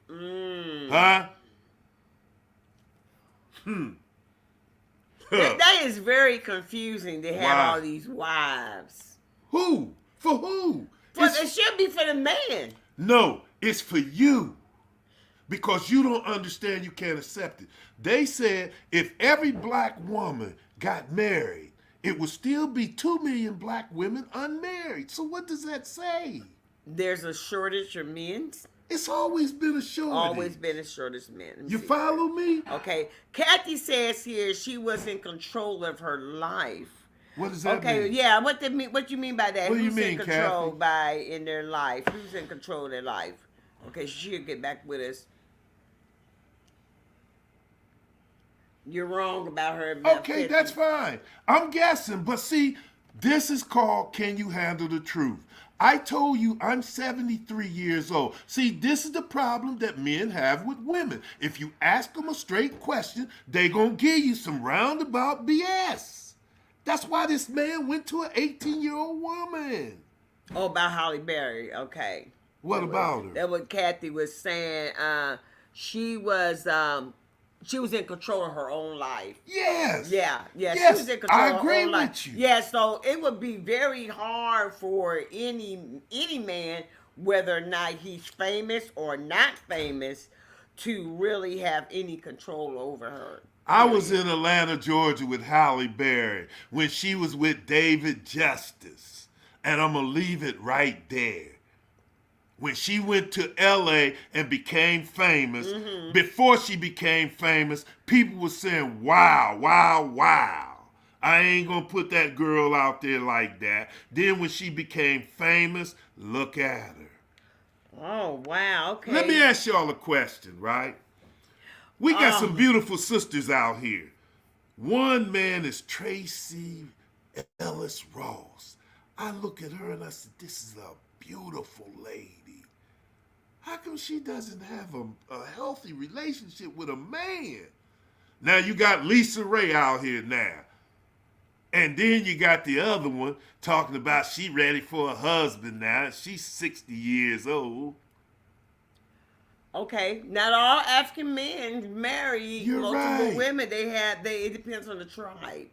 Huh? That is very confusing to have Why? all these wives. Who? For who? It should be for the man. No, it's for you. Because you don't understand, you can't accept it. They said if every black woman got married, it would still be 2 million black women unmarried. So what does that say? There's a shortage of men. It's always been a shortage. Always been a shortage of men. You follow me? Okay. Kathy says here she was in control of her life. What does that mean? Okay, yeah. What you mean by that? What do you Who's mean, in control Kathy? in their life? Who's in control of their life? Okay, she'll get back with us. You're wrong about her. Okay, that's fine. I'm guessing, but see, this is called Can You Handle the Truth? I told you I'm 73 years old. See, this is the problem that men have with women. If you ask them a straight question, they gonna give you some roundabout BS. That's why this man went to an 18-year-old woman. Oh, about Halle Berry. Okay. What about her? That's what Kathy was saying. She was in control of her own life. Yes. Yeah. Yes, She was in control I of her agree own life. with you. Yeah, so it would be very hard for any man, whether or not he's famous or not famous, to really have any control over her. I was Period. in Atlanta, Georgia with Halle Berry when she was with David Justice. And I'm going to leave it right there. When she went to LA and became famous, before she became famous, people were saying, wow, wow, wow. I ain't going to put that girl out there like that. Then when she became famous, look at her. Oh wow. Let me Okay. ask y'all a question, right? We got some Um. beautiful sisters out here. One man is Tracy Ellis Ross. I look at her and I said, this is a beautiful lady. How come she doesn't have a healthy relationship with a man? Now you got Lisa Ray out here now. And then you got the other one talking about she ready for a husband now. She's 60 years old. Okay. Not all African men marry You're multiple right. women. It depends on the tribe.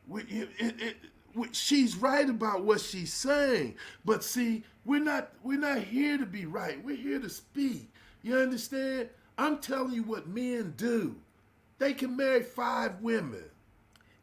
She's right about what she's saying, but see, we're not here to be right. We're here to speak. You understand? I'm telling you what men do. They can marry 5 women.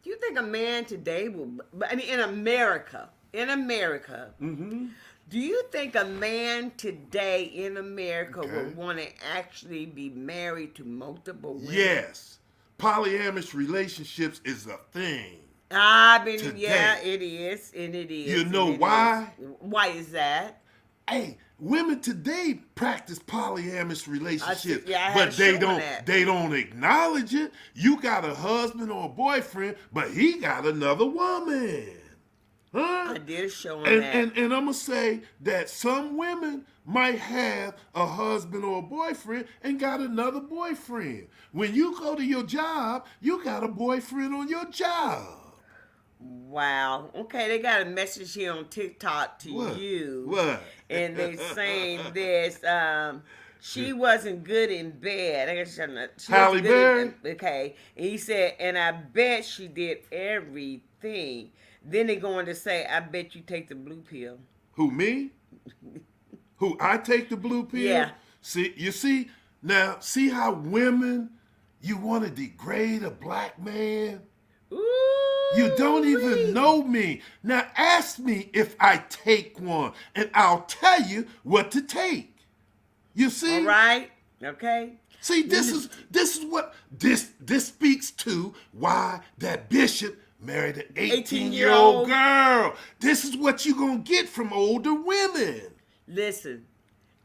Do you think a man today will? I mean, in America, Mm-hmm. do you think a man today in America Okay. would want to actually be married to multiple women? Yes, polyamorous relationships is a thing I mean, yeah, today. it is, and it is. You know and it why? is. Why is that? Hey, women today practice polyamorous relationships, I had but a show they on don't that. they don't acknowledge it. You got a husband or a boyfriend, but he got another woman. Huh? I did a show on And, that. and I'm gonna say that some women might have a husband or a boyfriend and got another boyfriend. When you go to your job, you got a boyfriend on your job. Wow. Okay, they got a message here on TikTok to What? you, What? and they saying this. She wasn't good in bed. I guess she Halle wasn't good Berry? in. Okay, and he said, and I bet she did everything. Then they going to say, I bet you take the blue pill. Who, me? Who, I take the blue pill? Yeah. See now, see how women, you want to degrade a black man? You don't even Ooh-wee. know me. Now ask me if I take one, and I'll tell you what to take. You see? All right. Okay. See, Let this me- is what this speaks to why that bishop married an 18-year-old 18-year-old. girl. This is what you're gonna get from older women. Listen.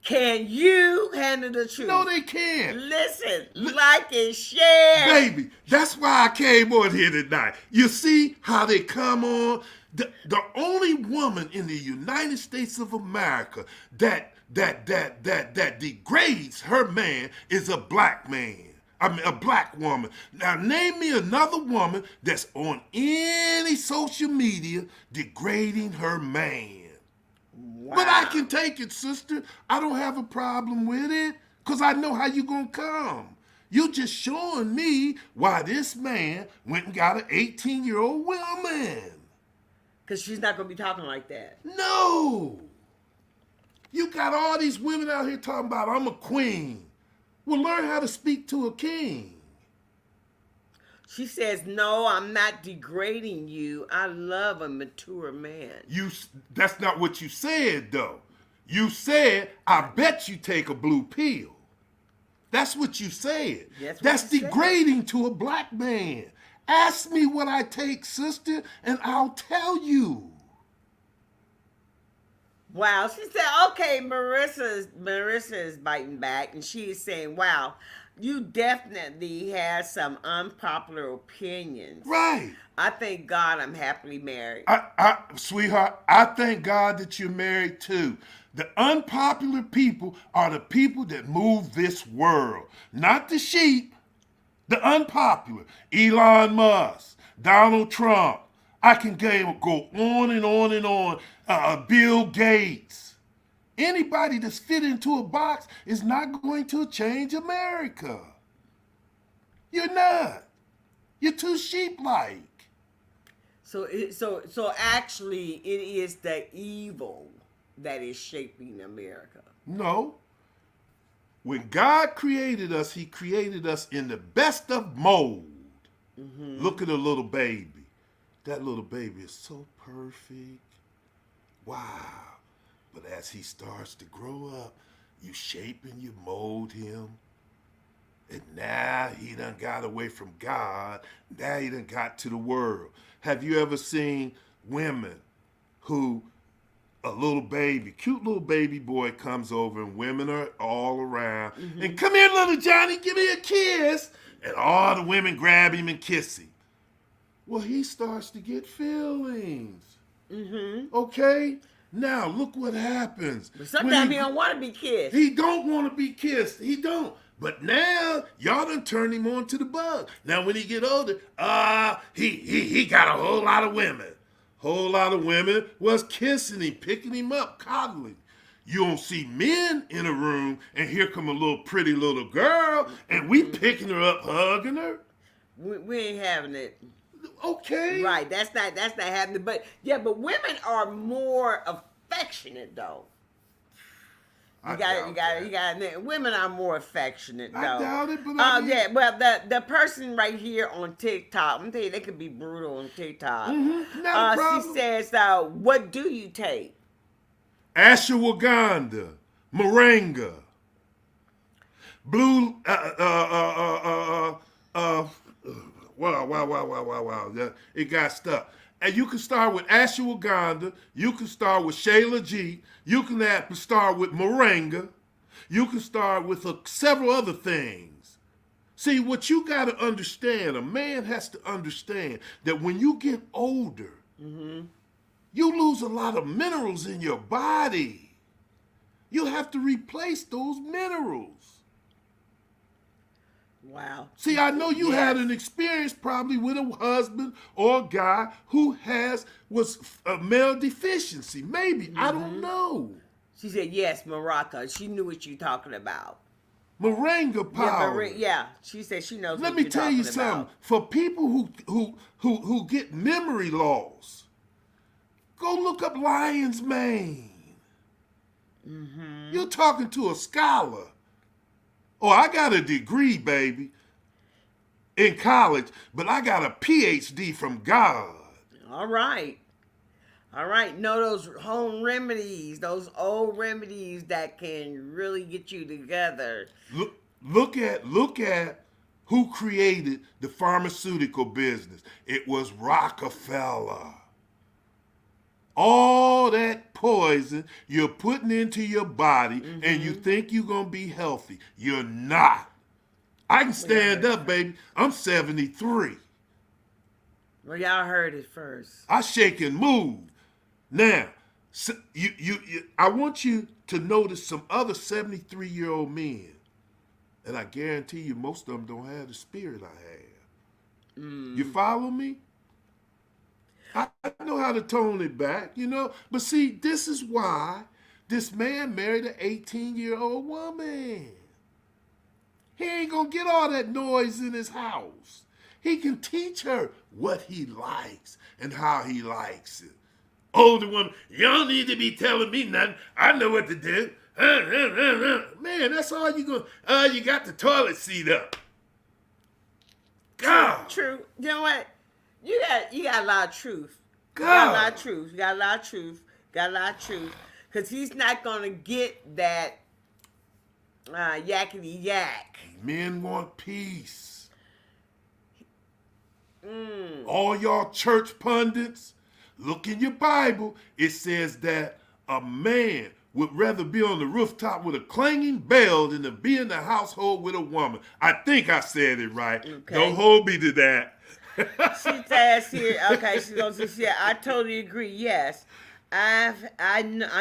Can you handle the truth? No, they can't. Listen, like and share. Baby, that's why I came on here tonight. You see how they come on? The only woman in the United States of America that degrades her man is a black man. I mean, a black woman. Now, name me another woman that's on any social media degrading her man. Wow. But I can take it, sister. I don't have a problem with it because I know how you going to come. You just showing me why this man went and got an 18-year-old woman. Because she's not going to be talking like that. No. You got all these women out here talking about, I'm a queen. Well, learn how to speak to a king. She says, no, I'm not degrading you. I love a mature man. That's not what you said, though. You said, I bet you take a blue pill. That's what you said. That's you said. degrading to a black man. Ask me what I take, sister, and I'll tell you. Wow. She said, okay, Marissa is biting back, and she is saying, wow, you definitely have some unpopular opinions. Right. I thank God I'm happily married. Sweetheart, I thank God that you're married too. The unpopular people are the people that move this world, not the sheep. The unpopular, Elon Musk, Donald Trump. I can go on and on and on. Bill Gates. Anybody that's fit into a box is not going to change America. You're not. You're too sheep-like. So actually, it is the evil that is shaping America. No. When God created us, he created us in the best of mold. Mm-hmm. Look at a little baby. That little baby is so perfect. Wow. But as he starts to grow up, you shape and you mold him. And now he done got away from God. Now he done got to the world. Have you ever seen women who a little baby, cute little baby boy comes over and women are all around. Mm-hmm. And come here, little Johnny, give me a kiss. And all the women grab him and kiss him. Well, he starts to get feelings. Mm-hmm. Okay? Now, look what happens. But sometimes he don't want to be kissed. He don't want to be kissed. He don't. But now, y'all done turned him on to the bug. Now, when he get older, he got a whole lot of women. Whole lot of women was kissing him, picking him up, coddling. You don't see men in a room, and here come a little pretty little girl, and we picking her up, hugging her. We ain't having it. Okay. Right, that's not happening. But but women are more affectionate though. You got. Women are more affectionate though. I doubt it, but well, the person right here on TikTok, I'm telling you, they could be brutal on TikTok. Mm-hmm. Not a problem. She says, "What do you take?" Ashwagandha, moringa, blue. Wow. It got stuck. And you can start with ashwagandha. You can start with Shayla G. You can start with moringa. You can start with several other things. See, what you got to understand, a man has to understand that when you get older, mm-hmm. you lose a lot of minerals in your body. You have to replace those minerals. Wow. See, I know you had an experience probably with a husband or a guy who was a male deficiency. Maybe. Mm-hmm. I don't know. She said, yes, Maraca. She knew what you're talking about. Moringa power. Yeah. She said she knows Let what me you're tell you talking something. about. For people who get memory loss, go look up lion's mane. Mm-hmm. You're talking to a scholar. Oh, I got a degree, baby, in college, but I got a PhD from God. All right. Know those home remedies, those old remedies that can really get you together. Look at who created the pharmaceutical business. It was Rockefeller. All that poison you're putting into your body, mm-hmm. and you think you're going to be healthy. You're not. I can stand up, baby. I'm 73. Well, y'all heard it first. I shake and move. Now, I want you to notice some other 73-year-old men, and I guarantee you most of them don't have the spirit I have. Mm. You follow me? I know how to tone it back, But see, this is why this man married an 18-year-old woman. He ain't going to get all that noise in his house. He can teach her what he likes and how he likes it. Older woman, you don't need to be telling me nothing. I know what to do. Man, that's all you going. You got the toilet seat up. God. True. You know what? You got a lot of truth. God. You got a lot of truth. Because he's not going to get that yakety yak. Men want peace. All y'all church pundits, look in your Bible. It says that a man would rather be on the rooftop with a clanging bell than to be in the household with a woman. I think I said it right. Okay. Don't hold me to that. She says here, okay, she goes, yeah, I totally agree, yes. I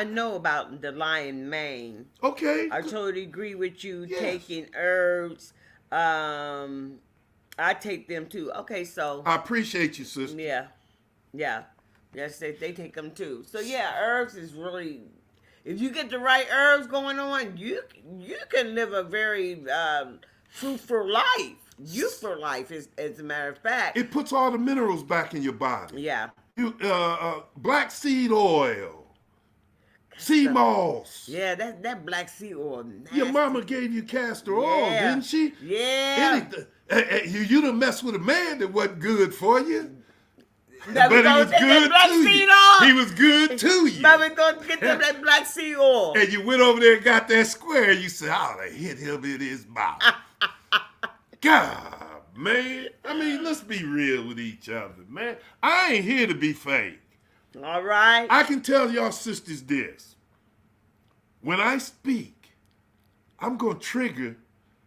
know about the lion mane. Okay. I totally agree with you taking herbs. I take them too. Okay, so. I appreciate you, sister. Yeah. Yes, they take them too. So yeah, herbs is really, if you get the right herbs going on, you can live a very fruitful life. Youthful life, as a matter of fact. It puts all the minerals back in your body. Yeah. Black seed oil. sea So, moss. yeah, that black sea oil Your nasty. mama gave you castor oil, Yeah. didn't she? Yeah. Anything. You done messed with a man that wasn't good for you. Now we But he gonna was get that good black to seed you. He oil. was good to you. Now we gonna get that black sea oil. And you went over there and got that square. You said, I ought to hit him in his mouth. God, man. I mean, let's be real with each other, man. I ain't here to be fake. All right. I can tell y'all sisters this. When I speak, I'm going to trigger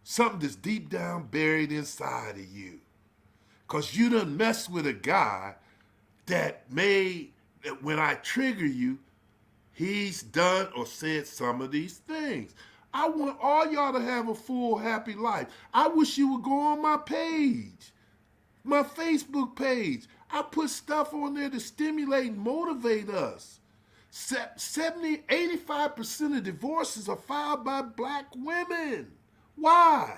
something that's deep down buried inside of you. Because you done messed with a guy that when I trigger you, he's done or said some of these things. I want all y'all to have a full, happy life. I wish you would go on my page, my Facebook page. I put stuff on there to stimulate and motivate us. 85% of divorces are filed by black women. Why?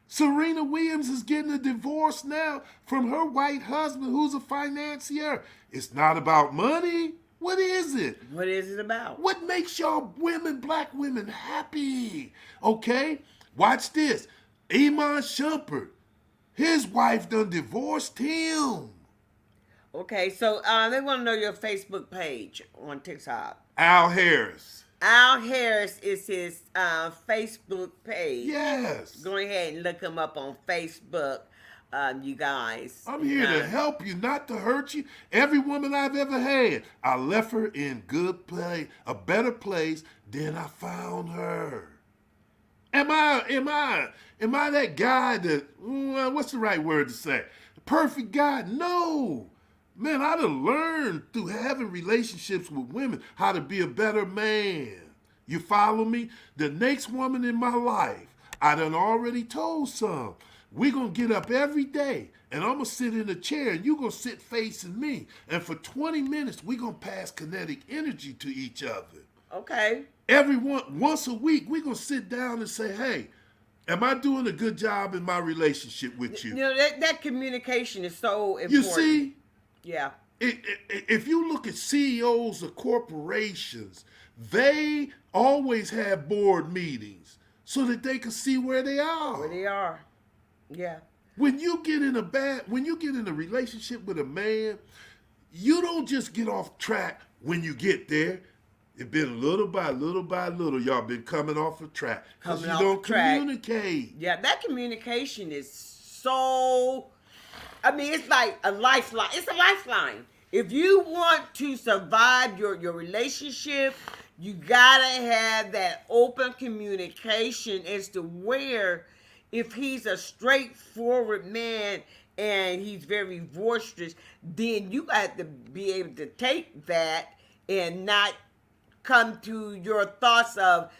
Serena Williams is getting a divorce now from her white husband who's a financier. It's not about money. What is it? What is it about? What makes y'all women, black women, happy? Okay? Watch this. Iman Shumpert, his wife done divorced him. Okay, so they want to know your Facebook page on TikTok. Al Harris. Al Harris is his Facebook page. Yes. Go ahead and look him up on Facebook, you guys. I'm here to help you, not to hurt you. Every woman I've ever had, I left her in good place, a better place than I found her. Am I that guy that, what's the right word to say? Perfect guy? No. Man, I done learned through having relationships with women how to be a better man. You follow me? The next woman in my life, I done already told some. We gonna get up every day and I'm gonna sit in a chair and you gonna sit facing me. And for 20 minutes, we gonna pass kinetic energy to each other. Okay. Once a week, we gonna sit down and say, hey, am I doing a good job in my relationship with you? You know, that communication is so important. You see? Yeah. If you look at CEOs of corporations, they always have board meetings so that they can see where they are. Where they are. Yeah. When you get in a relationship with a man, you don't just get off track when you get there. It's been little by little, y'all been coming off the track because you don't communicate. Yeah, that communication is so. I mean, it's like a lifeline. It's a lifeline. If you want to survive your relationship, you gotta have that open communication as to where, if he's a straightforward man and he's very boisterous, then you got to be able to take that and not come to your thoughts of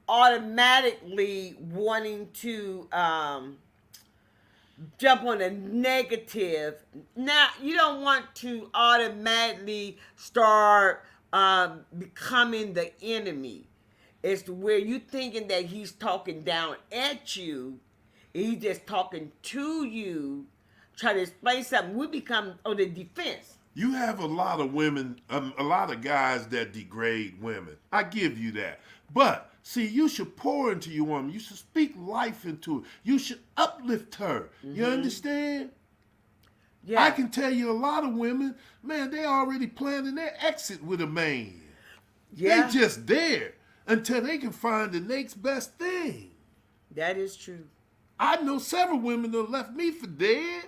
automatically wanting to jump on a negative. Now, you don't want to automatically start becoming the enemy. It's to where you thinking that he's talking down at you, he's just talking to you, try to explain something. We become on the defense. You have a lot of women, a lot of guys that degrade women. I give you that. But, see, you should pour into your woman. You should speak life into her. You should uplift her. Mm-hmm. You understand? Yeah. I can tell you a lot of women, man, they already planning their exit with a man. Yeah. They just there until they can find the next best thing. That is true. I know several women that left me for dead.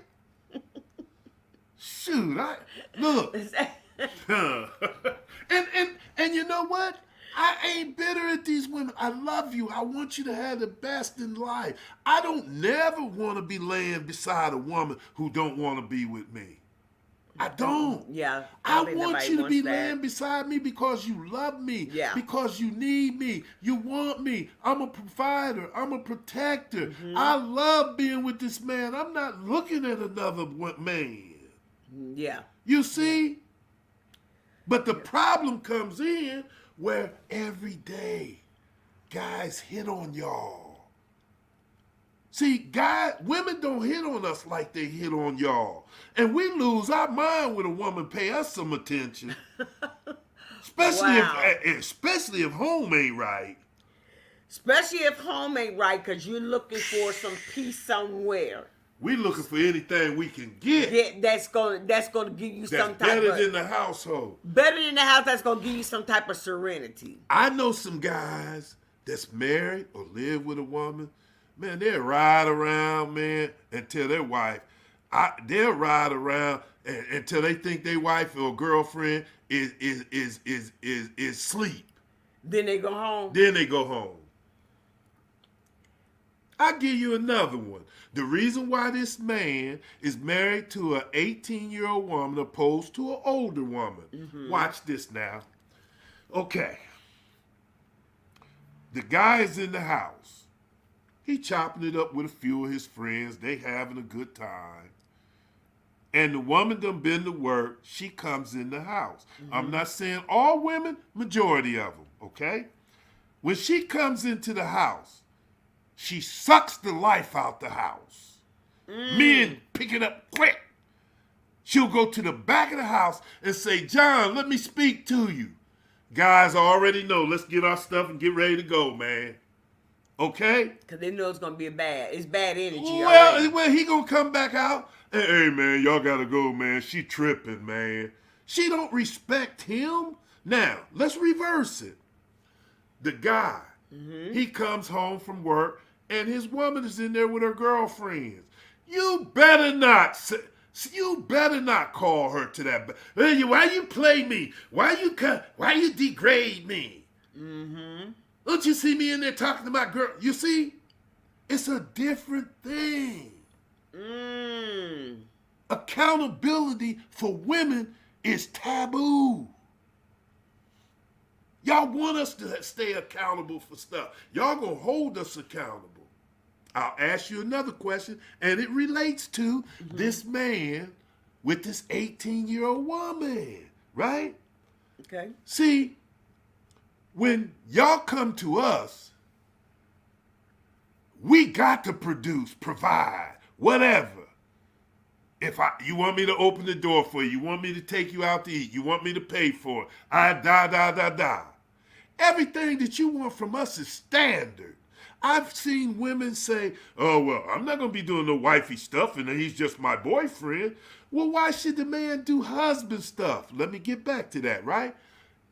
Shoot, look. and you know what? I ain't bitter at these women. I love you. I want you to have the best in life. I don't never want to be laying beside a woman who don't want to be with me. I don't. Yeah. I want you to be laying beside me because you love me. Yeah. Because you need me. You want me. I'm a provider. I'm a protector. Mm-hmm. I love being with this man. I'm not looking at another man. Yeah. You see? But the problem comes in where every day guys hit on y'all. See, women don't hit on us like they hit on y'all. And we lose our mind when a woman pay us some attention. Wow. Especially if home ain't right. Especially if home ain't right, because you're looking for some peace somewhere. We looking for anything we can get. That's gonna give you That's some type better of than the household. better than the house. That's gonna give you some type of serenity. I know some guys that's married or live with a woman. Man, they'll ride around, man, until their wife. They'll ride around until they think their wife or girlfriend is sleep. Then they go home. Then they go home. I'll give you another one. The reason why this man is married to an 18-year-old woman opposed to an older woman. Mm-hmm. Watch this now. Okay. The guy is in the house. He chopping it up with a few of his friends. They having a good time. And the woman done been to work. She comes in the house. Mm-hmm. I'm not saying all women, majority of them, okay? When she comes into the house, she sucks the life out the house. Men pick it up quick. She'll go to the back of the house and say, John, let me speak to you. Guys already know. Let's get our stuff and get ready to go, man. Okay? Because they know it's going to be it's bad energy. Well, he going to come back out. Hey, man, y'all got to go, man. She tripping, man. She don't respect him. Now, let's reverse it. The guy, he comes home from work, and his woman is in there with her girlfriends. You better not call her to that. Why you play me? Why you degrade me? Mm-hmm. Don't you see me in there talking to my girl? You see, it's a different thing. Accountability for women is taboo. Y'all want us to stay accountable for stuff. Y'all gonna hold us accountable. I'll ask you another question, and it relates to this man with this 18-year-old woman, right? Okay. See, when y'all come to us, we got to produce, provide, whatever. If you want me to open the door for you, you want me to take you out to eat, you want me to pay for it, everything that you want from us is standard. I've seen women say, oh, well, I'm not going to be doing no wifey stuff and he's just my boyfriend. Well, why should the man do husband stuff? Let me get back to that, right?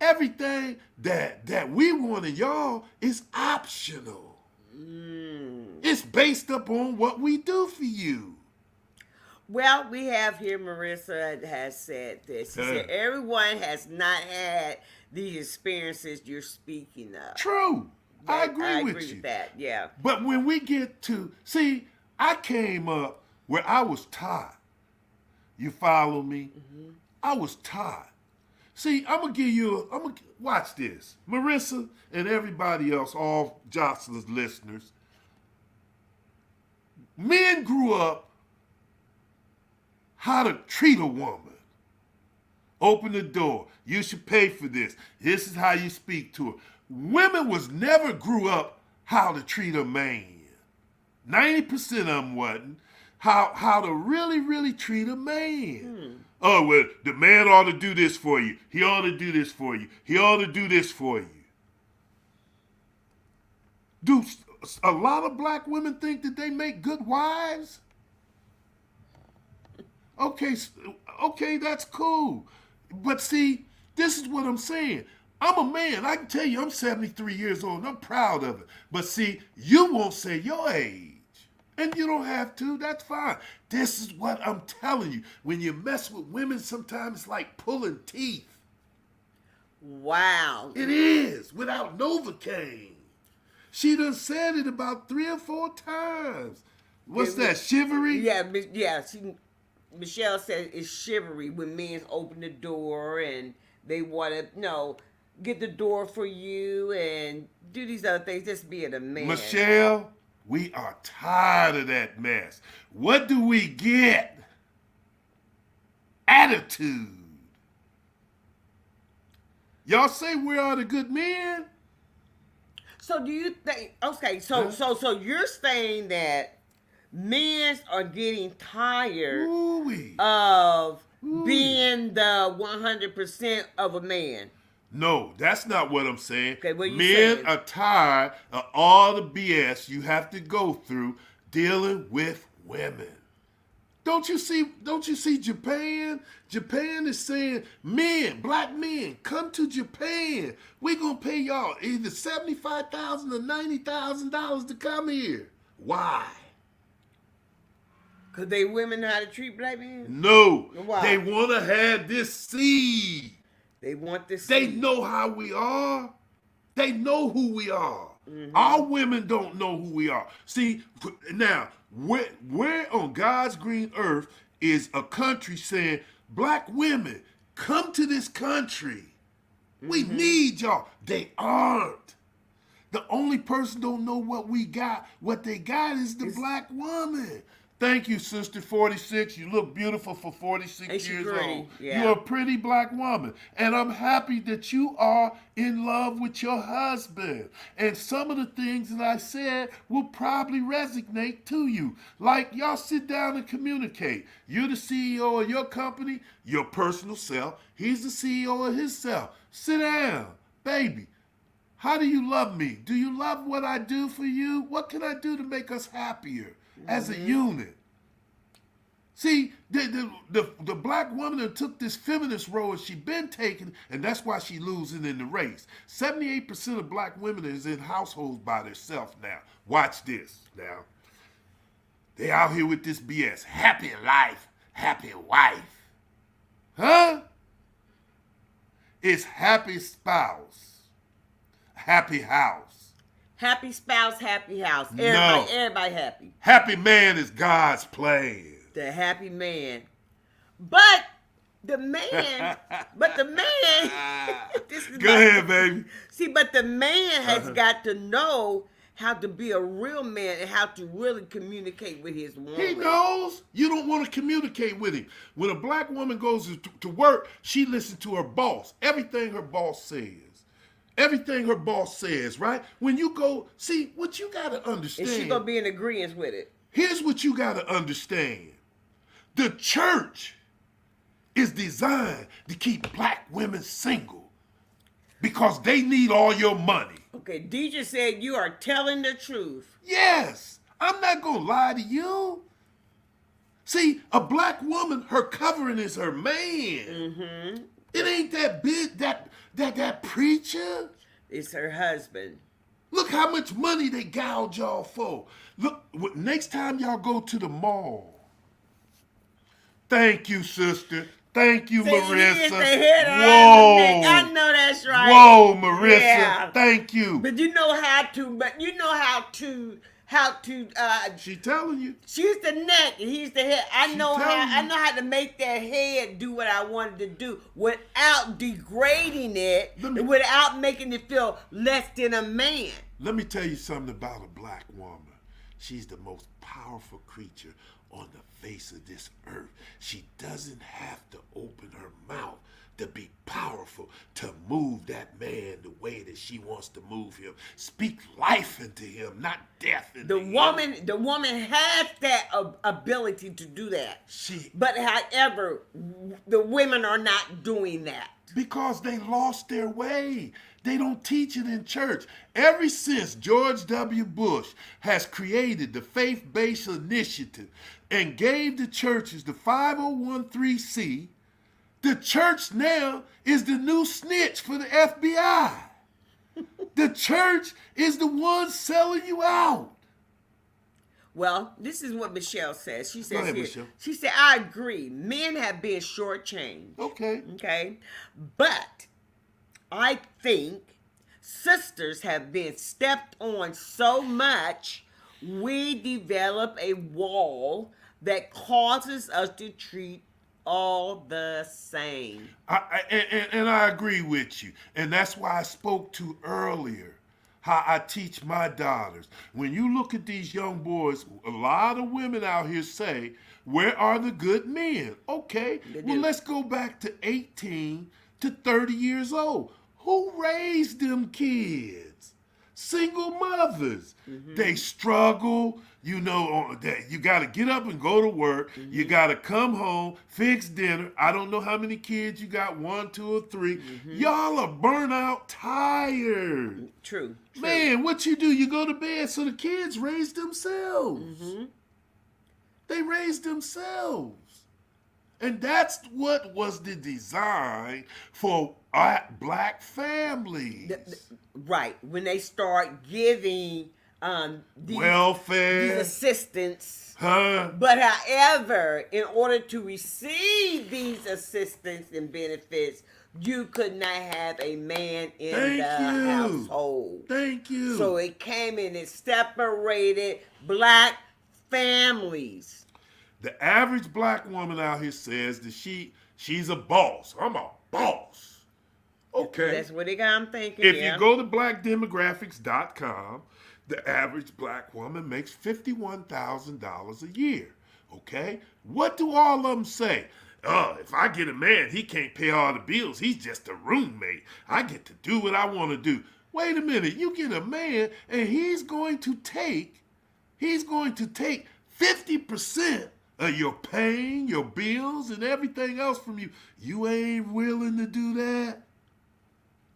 Everything that we want in y'all is optional. It's based upon what we do for you. Well, we have here Marissa has said this. She said everyone has not had these experiences you're speaking of. True. I agree with you. That, yeah. But when we get to, see, I came up where I was taught. You follow me? Mm-hmm. I was taught. See, I'm going to watch this. Marissa and everybody else, all Jocelyn's listeners. Men grew up how to treat a woman. Open the door. You should pay for this. This is how you speak to her. Women never grew up how to treat a man. 90% of them wasn't. How to really, really treat a man. Oh, well, the man ought to do this for you. He ought to do this for you. He ought to do this for you. Do a lot of black women think that they make good wives? Okay, that's cool. But see, this is what I'm saying. I'm a man. I can tell you I'm 73 years old and I'm proud of it. But see, you won't say your age. And you don't have to. That's fine. This is what I'm telling you. When you mess with women, sometimes it's like pulling teeth. Wow. It is. Without Novocaine. She done said it about 3 or 4 times. What's that, chivalry? Yeah. Michelle said it's chivalry when men open the door and they want to, get the door for you and do these other things, just being a man. Michelle, we are tired of that mess. What do we get? Attitude. Y'all say we are the good men? So do you think, okay, so you're saying that men are getting tired of being the 100% of a man? No, that's not what I'm saying. Okay, what you Men saying? are tired of all the BS you have to go through dealing with women. Don't you see Japan? Japan is saying, men, black men, come to Japan. We're gonna pay y'all either $75,000 or $90,000 to come here. Why? Because they women know how to treat black men? No. Why? They wanna have this seed. They want this. They know how we are. They know who we are. Our women don't know who we are. See, now, where on God's green earth is a country saying, black women, come to this country. We need y'all. They aren't. The only person don't know what we got. What they got is the black woman. Thank you, Sister 46. You look beautiful for 46 Ain't she years pretty? old. Yeah. You're a pretty black woman. And I'm happy that you are in love with your husband. And some of the things that I said will probably resonate to you. Like, y'all sit down and communicate. You're the CEO of your company, your personal self. He's the CEO of his self. Sit down, baby. How do you love me? Do you love what I do for you? What can I do to make us happier as a unit? See, the black woman that took this feminist role, she been taking, and that's why she losing in the race. 78% of black women is in households by themselves now. Watch this now. They out here with this BS. Happy life, happy wife. Huh? It's happy spouse. Happy house. Happy spouse, happy house. No. Everybody happy. Happy man is God's plan. The happy man. But the man, this is Go ahead, baby. See, but the man has got to know how to be a real man and how to really communicate with his woman. He knows. You don't want to communicate with him. When a black woman goes to work, she listens to her boss. Everything her boss says. Everything her boss says, right? When you go, see, what you got to understand. And she going to be in agreement with it. Here's what you got to understand. The church is designed to keep black women single because they need all your money. Okay, Deidre said you are telling the truth. Yes, I'm not going to lie to you. See, a black woman, her covering is her man. Mm-hmm. It ain't that big, that preacher. It's her husband. Look how much money they gouge y'all for. Look, next time y'all go to the mall. Thank you, sister. Thank you, Marissa. Whoa. I know that's right. Whoa, Marissa. Yeah. Thank you. But you know how to, She telling you. she's the neck and he's the head. I know how to make that head do what I wanted to do without degrading it, without making it feel less than a man. Let me tell you something about a black woman. She's the most powerful creature on the face of this earth. She doesn't have to open her mouth to be powerful, to move that man the way that she wants to move him. Speak life into him, not death into him. The woman has that ability to do that. But however, the women are not doing that. Because they lost their way. They don't teach it in church. Ever since George W. Bush has created the faith-based initiative and gave the churches the 501(c), the church now is the new snitch for the FBI. The church is the one selling you out. Well, this is what Michelle says. She says ahead, here, Michelle. she said, I agree. Men have been shortchanged. Okay. But I think sisters have been stepped on so much, we develop a wall that causes us to treat all the same. And I agree with you. And that's why I spoke to earlier how I teach my daughters. When you look at these young boys, a lot of women out here say, where are the good men? Okay, well, let's go back to 18 to 30 years old. Who raised them kids? Single mothers. They struggle. You know that you got to get up and go to work. You got to come home, fix dinner. I don't know how many kids you got, 1, 2, or 3. Y'all are burnt out, tired. True. Man, what you do? You go to bed so the kids raise themselves. They raise themselves. And that's what was the design for black families. Right. When they start giving welfare, these assistance. Huh? But however, in order to receive these assistance and benefits, you could not have a man in the household. Thank you. So it came in and separated black families. The average black woman out here says that she's a boss. I'm a boss. Okay. That's what I'm thinking. If you go to blackdemographics.com, the average black woman makes $51,000 a year. Okay? What do all of them say? If I get a man, he can't pay all the bills. He's just a roommate. I get to do what I want to do. Wait a minute. You get a man and he's going to take 50% of your pain, your bills, and everything else from you. You ain't willing to do that?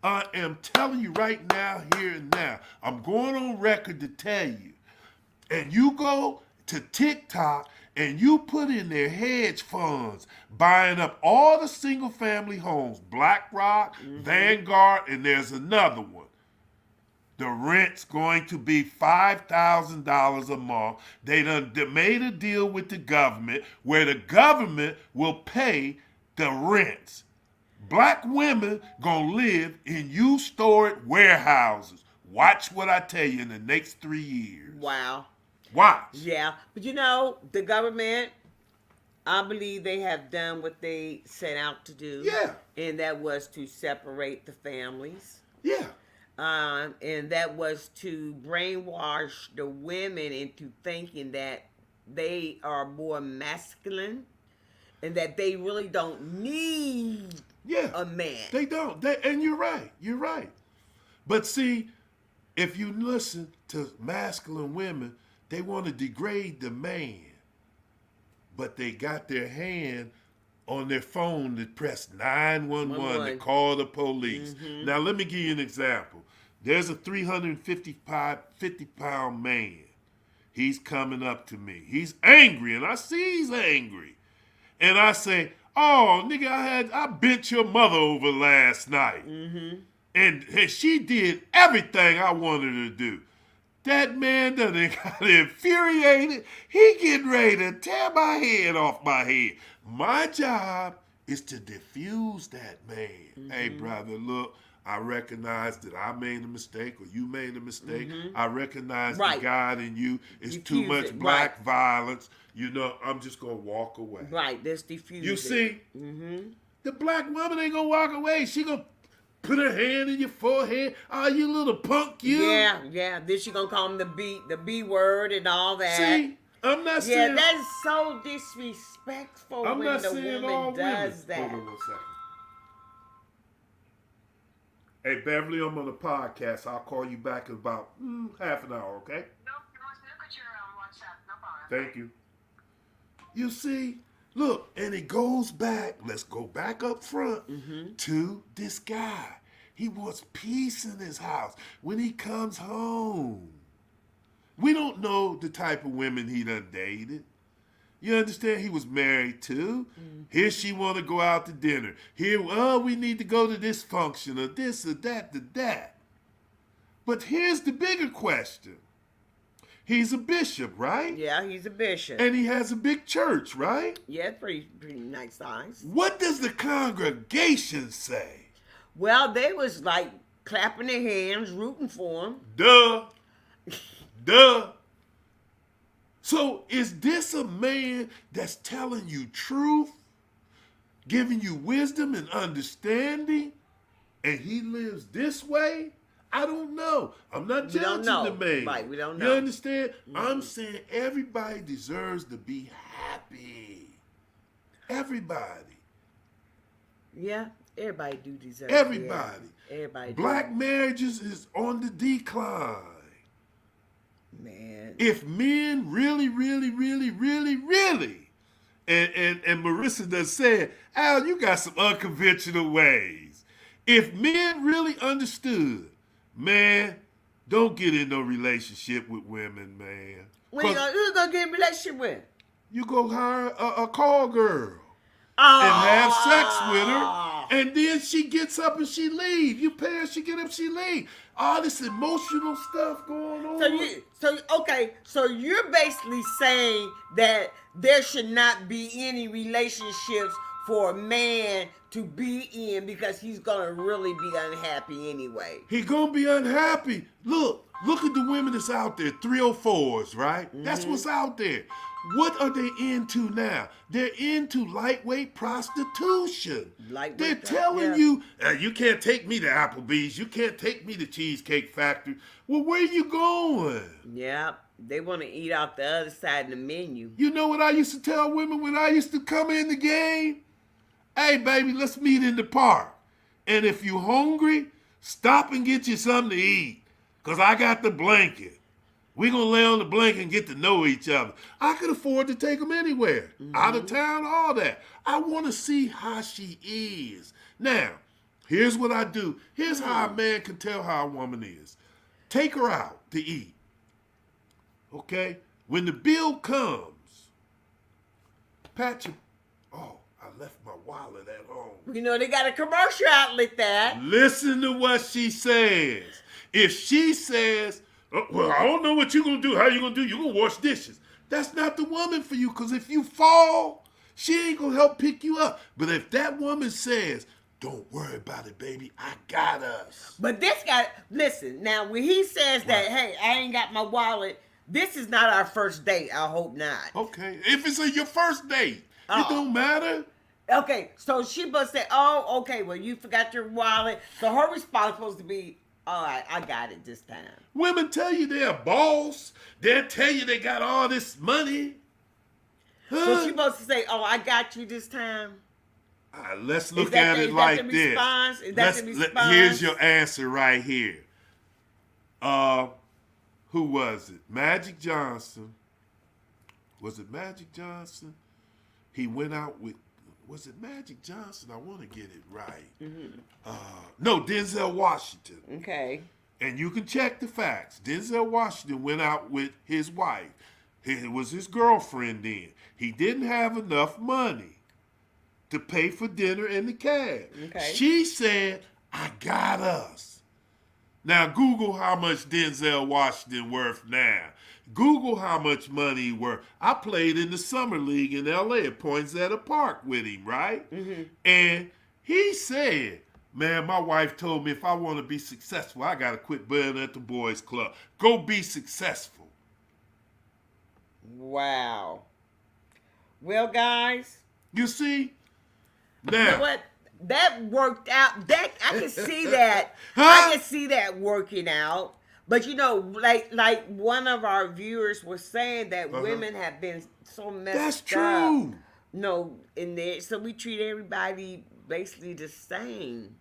I am telling you right now, here and now. I'm going on record to tell you. And you go to TikTok and you put in their hedge funds, buying up all the single family homes, BlackRock, Vanguard, and there's another one. The rent's going to be $5,000 a month. They made a deal with the government where the government will pay the rents. Black women gonna live in used-storage warehouses. Watch what I tell you in the next 3 years. Wow. Watch. Yeah. But you know, the government, I believe they have done what they set out to do. Yeah. And that was to separate the families. Yeah. And that was to brainwash the women into thinking that they are more masculine and that they really don't need a man. They don't. And you're right. You're right. But see, if you listen to masculine women, they want to degrade the man. But they got their hand on their phone to press 911 to call the police. Now, let me give you an example. There's a 350-pound man. He's coming up to me. He's angry, and I see he's angry. And I say, oh, nigga, I bent your mother over last night. And she did everything I wanted her to do. That man done got infuriated. He getting ready to tear my head off my head. My job is to diffuse that man. Hey, brother, look. I recognize that I made a mistake or you made a mistake. I recognize the God in you is too much black violence. You know, I'm just going to walk away. Right, let's diffuse You see, the black woman ain't going to walk away. She going to put her hand in your forehead. Oh, you little punk, you. Yeah. Then she going to call him the B word and all that. See, I'm not saying. Yeah, that's so disrespectful when the woman does that. Hold on 1 second. Hey, Beverly, I'm on the podcast. I'll call you back in about half an hour, okay? No, look at your WhatsApp. No problem. Thank you. You see, look, and it goes back. Let's go back up front to this guy. He wants peace in his house when he comes home. We don't know the type of women he done dated. You understand? He was married too. Here she want to go out to dinner. Here, we need to go to this function or this or that to that. But here's the bigger question. He's a bishop, right? Yeah, he's a bishop. And he has a big church, right? Yeah, pretty nice size. What does the congregation say? Well, they was like clapping their hands, rooting for him. Duh. So is this a man that's telling you truth, giving you wisdom and understanding, and he lives this way? I don't know. I'm not judging the man. Right, we don't know. You understand? I'm saying everybody deserves to be happy. Everybody. Yeah, Everybody do deserve Everybody. Yeah. Everybody Black do. marriages is on the decline. Man. If men really, and Marissa does said, Al, you got some unconventional ways. If men really understood, man, don't get in no relationship with women, man. Who you gonna get in a relationship with? You go hire a call girl Oh. and have sex with her, and then she gets up and she leave. You pay her, she get up, she leave. All this emotional stuff going on. So you're basically saying that there should not be any relationships for a man to be in because he's gonna really be unhappy anyway. He gonna be unhappy. Look at the women that's out there, 304s, right? Mm-hmm. That's what's out there. What are they into now? They're into lightweight prostitution. They're telling you, you can't take me to Applebee's. You can't take me to Cheesecake Factory. Well, where you going? Yeah, they want to eat out the other side of the menu. You know what I used to tell women when I used to come in the game? Hey, baby, let's meet in the park. And if you hungry, stop and get you something to eat. Because I got the blanket. We're going to lay on the blanket and get to know each other. I could afford to take them anywhere. Mm-hmm. Out of town, all that. I want to see how she is. Now, here's what I do. Here's how a man can tell how a woman is. Take her out to eat. Okay? When the bill comes, pat your... Oh, I left my wallet at home. You know, they got a commercial outlet that. Listen to what she says. If she says... well, I don't know what you're going to do. How you going to do? You're going to wash dishes. That's not the woman for you, because if you fall, she ain't going to help pick you up. But if that woman says, don't worry about it, baby, I got us. But this guy, listen, now when he says that, hey, I ain't got my wallet, this is not our first date. I hope not. Okay. If it's your first date, it don't matter. Okay, so she must say, oh, okay, well, you forgot your wallet. So her response supposed to be, all right, I got it this time. Women tell you they're a boss. They'll tell you they got all this money. Huh? So she supposed to say, oh, I got you this time? Let's look at it like this. Is that the response? Here's your answer right here. Who was it? Magic Johnson. Was it Magic Johnson? He went out with... Was it Magic Johnson? I want to get it right. Mm-hmm. No, Denzel Washington. Okay. And you can check the facts. Denzel Washington went out with his wife. It was his girlfriend then. He didn't have enough money to pay for dinner and the cab. Okay. She said, I got us. Now, Google how much Denzel Washington worth now. Google how much money he worth. I played in the summer league in L.A. at Poinsettia Park with him, right? Mm-hmm. And he said, man, my wife told me if I want to be successful, I got to quit being at the boys club. Go be successful. Wow. Well, guys. You see? Now. You know what? That worked out. That I can see that. I can see that working out. But you know, like one of our viewers was saying that women have been so messed up. That's true. No, in there, so we treat everybody basically the same.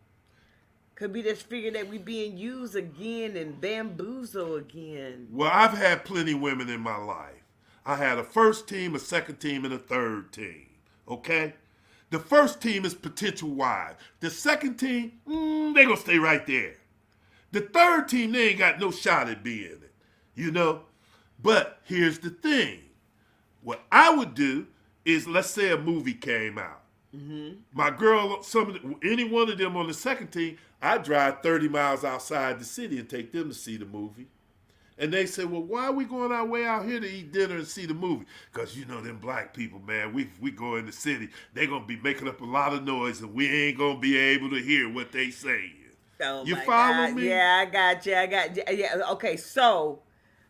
Could be just figure that we being used again and bamboozled again. Well, I've had plenty of women in my life. I had a first team, a second team, and a third team. Okay? The first team is potential wives. The second team, they gonna stay right there. The third team, they ain't got no shot at being it, you know? But here's the thing. What I would do is, let's say a movie came out. Mm-hmm. My girl, any one of them on the second team, I'd drive 30 miles outside the city and take them to see the movie. And they say, well, why are we going our way out here to eat dinner and see the movie? Because, you know, them black people, man, we go in the city, they going to be making up a lot of noise and we ain't going to be able to hear what they saying. Oh, you follow me? Yeah, I got you. Yeah, okay, so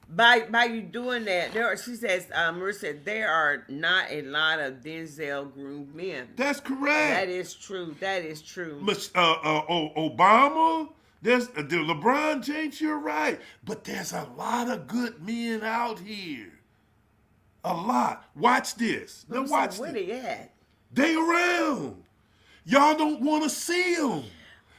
by you doing that, she says, Marissa said, there are not a lot of Denzel groomed men. That's correct. That is true. Obama, there's LeBron James, you're right. But there's a lot of good men out here. A lot. Watch this. Now watch this. Where they at? They around. Y'all don't want to see them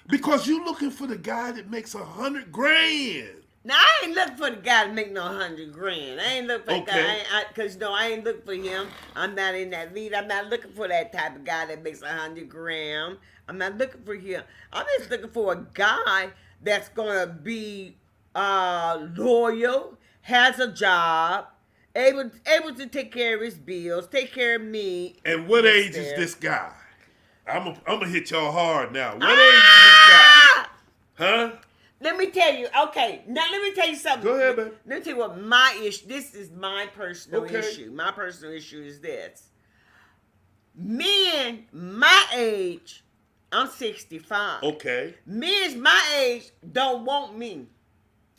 because you looking for the guy that makes $100 grand. Now I ain't looking for the guy to make no 100 grand. I ain't looking for the Okay. guy, cause no, I ain't looking for him. I'm not in that lead. I'm not looking for that type of guy that makes 100 grand. I'm not looking for him. I'm just looking for a guy that's gonna be loyal, has a job, able to take care of his bills, take care of me. And what Yes, age is sir. this guy? I'm gonna hit y'all hard now. What age is this guy? Huh? Let me tell you. Okay, now let me tell you something. Go ahead, baby. Let me tell you what my issue. This is my personal Okay. issue. My personal issue is this. Men my age, I'm 65. Okay. Men my age don't want me.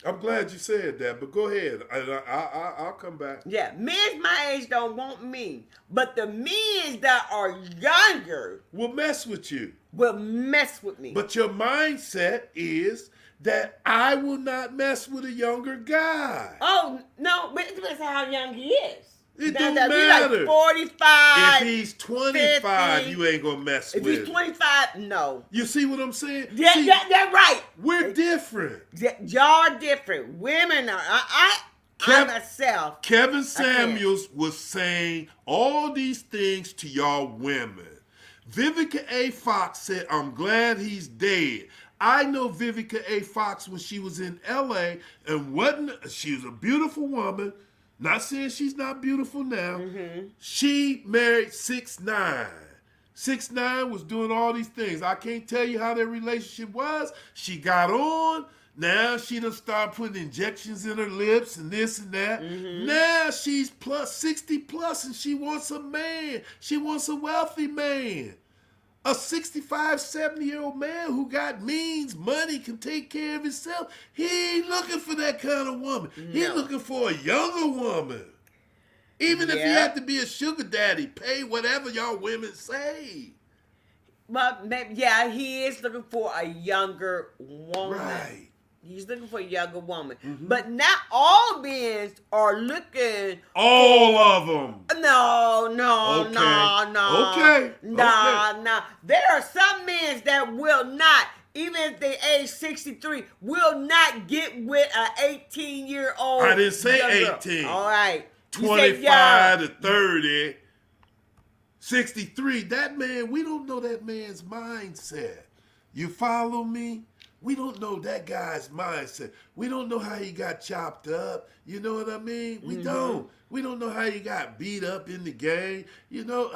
I'm glad you said that, but go ahead. I'll come back. Yeah, men my age don't want me. But the men that are younger We'll mess with you. will mess with me. But your mindset is that I will not mess with a younger guy. Oh, no, but it depends on how young he is. It Now, don't that be matter. like 45. If he's 25, 50, you ain't gonna mess If with he's him. 25, no. You see what I'm saying? Yeah, See, that's right. we're different. Y'all different. Women are. I myself. Kevin Samuels was saying all these things to y'all women. Vivica A. Fox said, I'm glad he's dead. I know Vivica A. Fox when she was in LA and she was a beautiful woman. Not saying she's not beautiful now. Mm-hmm. She married 6ix9ine. 6ix9ine was doing all these things. I can't tell you how their relationship was. She got on. Now she done start putting injections in her lips and this and that. Mm-hmm. Now she's 60 plus and she wants a man. She wants a wealthy man. A 65, 70-year-old man who got means, money, can take care of himself. He ain't looking for that kind of woman. He's No. looking for a younger woman. Even if he Yeah. had to be a sugar daddy, pay whatever y'all women say. But yeah, he is looking for a younger woman. Right. He's looking for a younger woman. Mm-hmm. But not all men are looking. All of them. No. Okay. Nah. There are some men that will not, even if they age 63, will not get with an 18-year-old. I didn't say young girl. 18. All right. You said 25 young. to 30, 63. That man, we don't know that man's mindset. You follow me? We don't know that guy's mindset. We don't know how he got chopped up. You know what I mean? We don't. We don't know how he got beat up in the game. You know,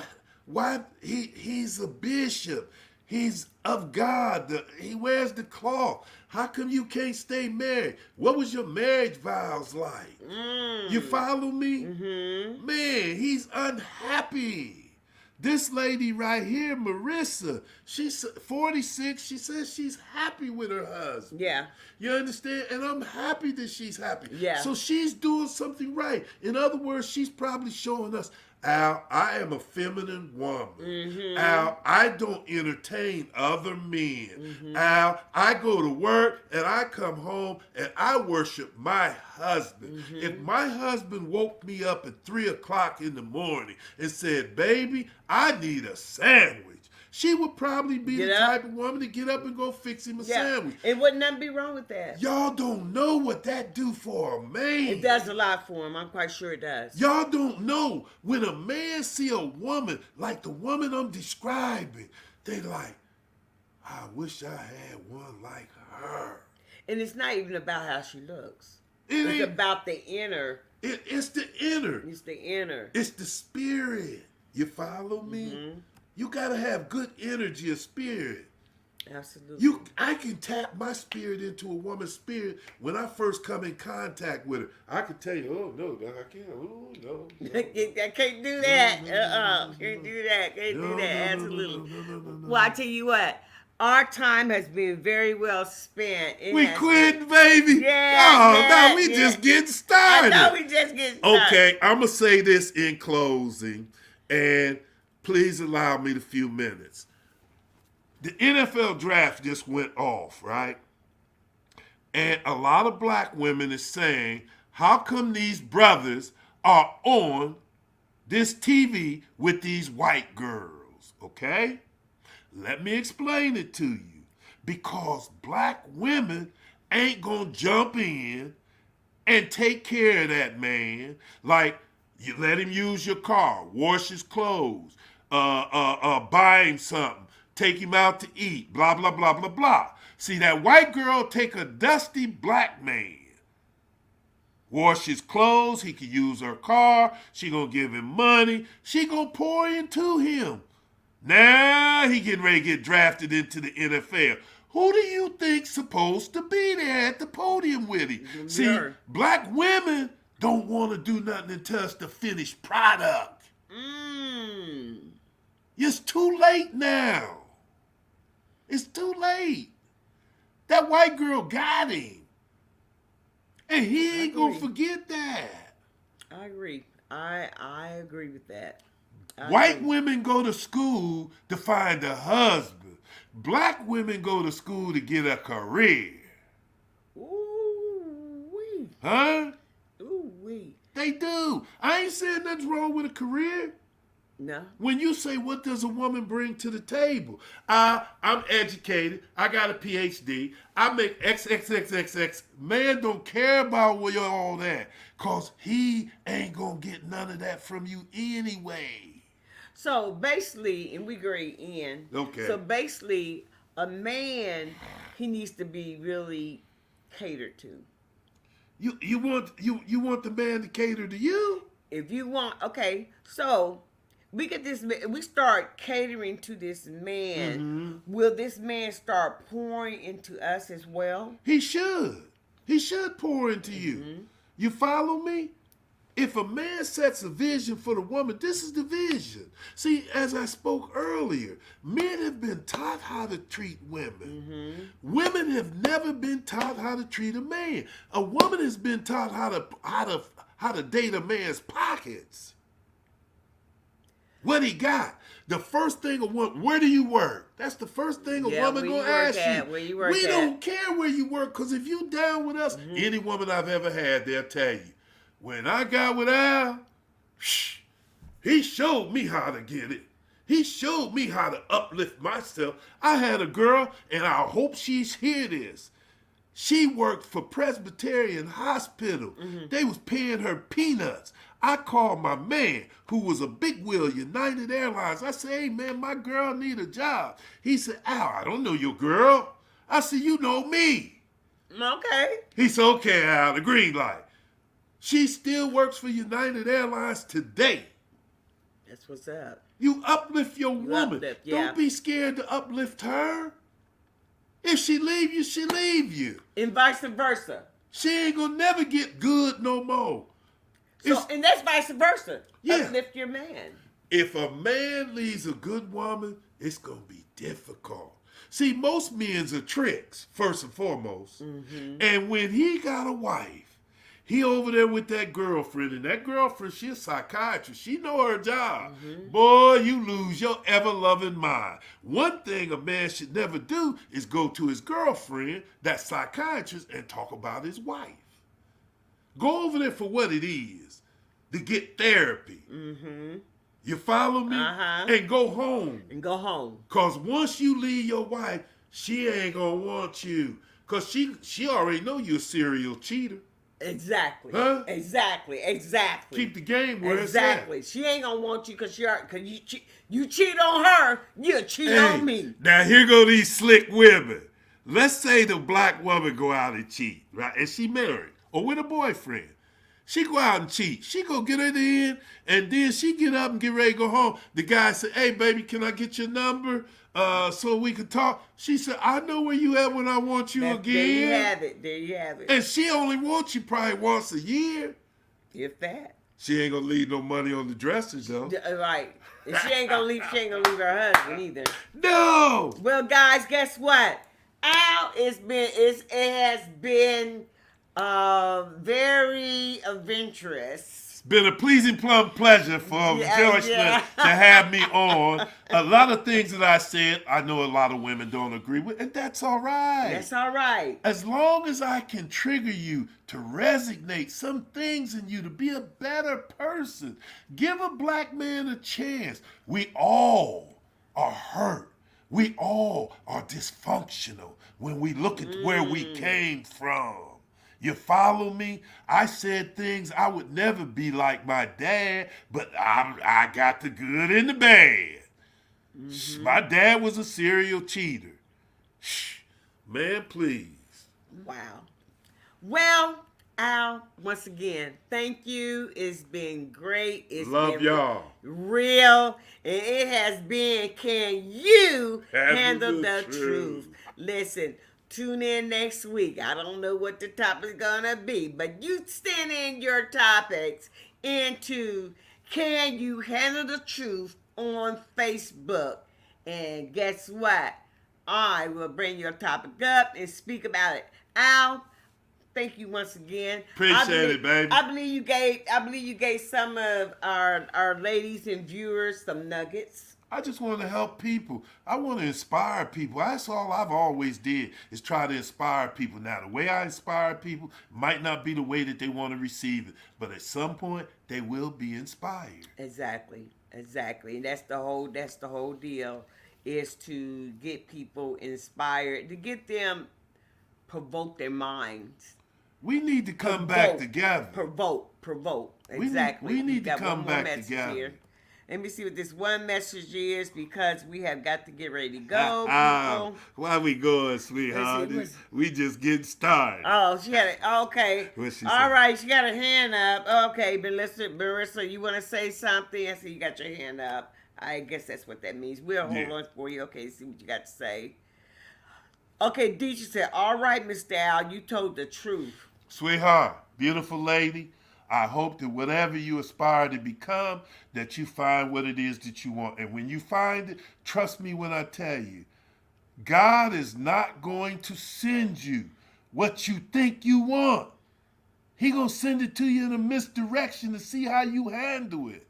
why he's a bishop. He's of God. He wears the cloth. How come you can't stay married? What was your marriage vows like? You follow me? Mm-hmm. Man, he's unhappy. This lady right here, Marissa, she's 46. She says she's happy with her husband. Yeah. You understand? And I'm happy that she's happy. Yeah. So she's doing something right. In other words, she's probably showing us, Al, I am a feminine woman. Mm-hmm. Al, I don't entertain other men. Al, I go to work and I come home and I worship my husband. If my husband woke me up at 3 o'clock in the morning and said, baby, I need a sandwich, she would probably be Get the up. type of woman to get up and go fix him a Yeah. sandwich. It wouldn't nothing be wrong with that. Y'all don't know what that do for a man. It does a lot for him. I'm quite sure it does. Y'all don't know when a man see a woman like the woman I'm describing, they like, I wish I had one like her. And it's not even about how she looks. It It's ain't, about the inner. it's the inner. It's the inner. It's the spirit. You follow me? You gotta have good energy of spirit. Absolutely. I can tap my spirit into a woman's spirit when I first come in contact with her. I can tell you, oh no, I can't. Oh no. I can't do that. Can't do that. Can't do that. Absolutely. No. Well, I tell you what. Our time has been very well spent. It We has quitting, baby. Yeah, we yeah. just getting been- started. I know we just get started. Okay, I'm gonna say this in closing, and please allow me the few minutes. The NFL draft just went off, right? And a lot of black women is saying, how come these brothers are on this TV with these white girls? Okay? Let me explain it to you. Because black women ain't gonna jump in and take care of that man. Like, you let him use your car, wash his clothes, buy him something, take him out to eat, blah, blah, blah, blah, blah. See, that white girl take a dusty black man, wash his clothes, he can use her car, she gonna give him money, she gonna pour into him. Now he getting ready to get drafted into the NFL. Who do you think's supposed to be there at the podium with him? See, black women don't want to do nothing until it's the finished product. It's too late now. It's too late. That white girl got him. And he ain't going to forget that. I agree. I agree with that. White women go to school to find a husband. Black women go to school to get a career. Ooh-wee. Huh? Ooh-wee. They do. I ain't saying nothing's wrong with a career. No. When you say, what does a woman bring to the table? I'm educated. I got a PhD. I make XXXXX. Man don't care about all that because he ain't going to get none of that from you anyway. So basically, and we agree, Ian. Okay. So basically, a man, he needs to be really catered to. You want the man to cater to you? If you want, okay, so we start catering to this man. Mm-hmm. Will this man start pouring into us as well? He should. He should pour into you. You follow me? If a man sets a vision for the woman, this is the vision. See, as I spoke earlier, men have been taught how to treat women. Women have never been taught how to treat a man. A woman has been taught how to date a man's pockets. What he got? The first thing a woman, where do you work? That's the first thing a woman gonna ask you. Where you work we don't care where you work, because if you down with us, any woman I've ever had, they'll tell you, when I got with Al, he showed me how to get it. He showed me how to uplift myself. I had a girl, and I hope she's hear this. She worked for Presbyterian Hospital. They was paying her peanuts. I called my man, who was a big wheel, United Airlines. I said, hey, man, my girl need a job. He said, Al, I don't know your girl. I said, you know me. Okay. He said, okay, Al, the green light. She still works for United Airlines today. That's what's up. You uplift your woman. Don't be scared to uplift her. If she leave you, she leave you. And vice versa. She ain't gonna never get good no more. And that's vice versa. Yeah. Uplift your man. If a man leaves a good woman, it's gonna be difficult. See, most men's are tricks, first and foremost. And when he got a wife, he over there with that girlfriend, and that girlfriend, she a psychiatrist. She know her job. Boy, you lose your ever-loving mind. One thing a man should never do is go to his girlfriend, that psychiatrist, and talk about his wife. Go over there for what it is, to get therapy. You follow me? And go home. Because once you leave your wife, she ain't going to want you. Because she already know you're a serial cheater. Exactly. Huh? Exactly. Keep the game where it's at. Exactly. She ain't gonna want you because you cheat on her, you'll cheat on me. Now here go these slick women. Let's say the black woman go out and cheat, right? And she married or with a boyfriend. She go out and cheat. She go get her in, and then she get up and get ready to go home. The guy said, hey, baby, can I get your number so we can talk? She said, I know where you at when I want you again. There you have it. And she only wants you probably once a year. If that. She ain't gonna leave no money on the dresser, though. Right. And she ain't gonna leave her husband either. No! Well, guys, guess what? Al, it has been very adventurous. It's been a pleasing plum pleasure for Joyce to have me on. A lot of things that I said, I know a lot of women don't agree with, and that's all right. That's all right. As long as I can trigger you to resonate some things in you to be a better person. Give a black man a chance. We all are hurt We all are dysfunctional when we look at where we came from. You follow me? I said things I would never be like my dad, but I got the good and the bad. My dad was a serial cheater. Shh, man, please. Wow. Well, Al, once again, thank you. It's been great. It's Love been y'all. real. And it has been, can you handle Handle the the truth. truth? Listen, tune in next week. I don't know what the topic's going to be, but you send in your topics into Can You Handle the Truth on Facebook. And guess what? I will bring your topic up and speak about it. Al, thank you once again. Appreciate it, baby. I believe you gave some of our ladies and viewers some nuggets. I just want to help people. I want to inspire people. That's all I've always did is try to inspire people. Now, the way I inspire people might not be the way that they want to receive it, but at some point they will be inspired. Exactly. And that's the whole deal, is to get people inspired, to get them provoke their minds. We need to come back together. Provoke. Exactly. We need to got come one more back message together. here. Let me see what this one message is, because we have got to get ready to go. People. Why we going, sweetheart? Let's see, We just getting started. Oh, she had it. Okay. What she All say? right, she got her hand up. Okay, but listen, Marissa, you want to say something? I see you got your hand up. I guess that's what that means. We'll hold on for you. Okay, see what you got to say. Okay, Deisha said, all right, Mr. Al, you told the truth. Sweetheart, beautiful lady, I hope that whatever you aspire to become, that you find what it is that you want. And when you find it, trust me when I tell you, God is not going to send you what you think you want. He gonna send it to you in a misdirection to see how you handle it.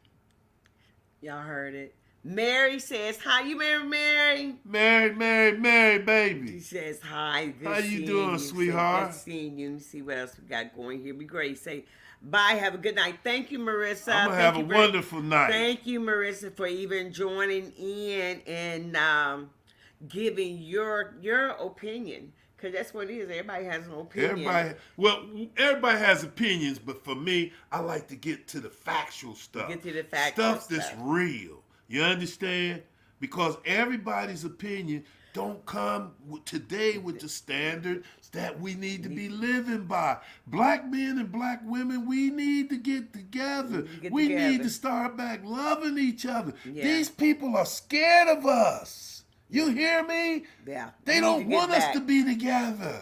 Y'all heard it. Mary says, hi, you Mary? Mary, She baby. says, hi. Good How you seeing doing, you. sweetheart? Good seeing you. Let me see what else we got going here. Be great. Say, bye. Have a good night. Thank you, Marissa. I'm gonna have a wonderful night. Thank you, Marissa, for even joining in and giving your opinion. Because that's what it is. Everybody has an opinion. Everybody has opinions, but for me, I like to get to the factual stuff. Get to the factual stuff that's stuff. real. You understand? Because everybody's opinion don't come today with the standards that we need to be living by. Black men and black women, we need to get together. We need to start back loving each other. Yeah. These people are scared of us. You hear me? Yeah. They don't want us to be together.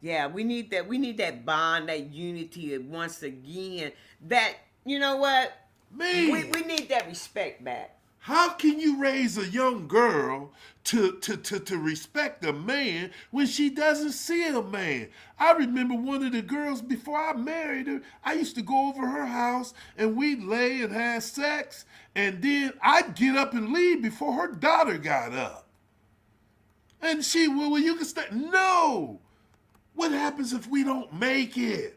Yeah, we need that. We need that bond, that unity once again. That, you know what? Man. We need that respect back. How can you raise a young girl to respect a man when she doesn't see a man? I remember one of the girls, before I married her, I used to go over her house and we'd lay and have sex, and then I'd get up and leave before her daughter got up. And she, well, you can stay. No! What happens if we don't make it?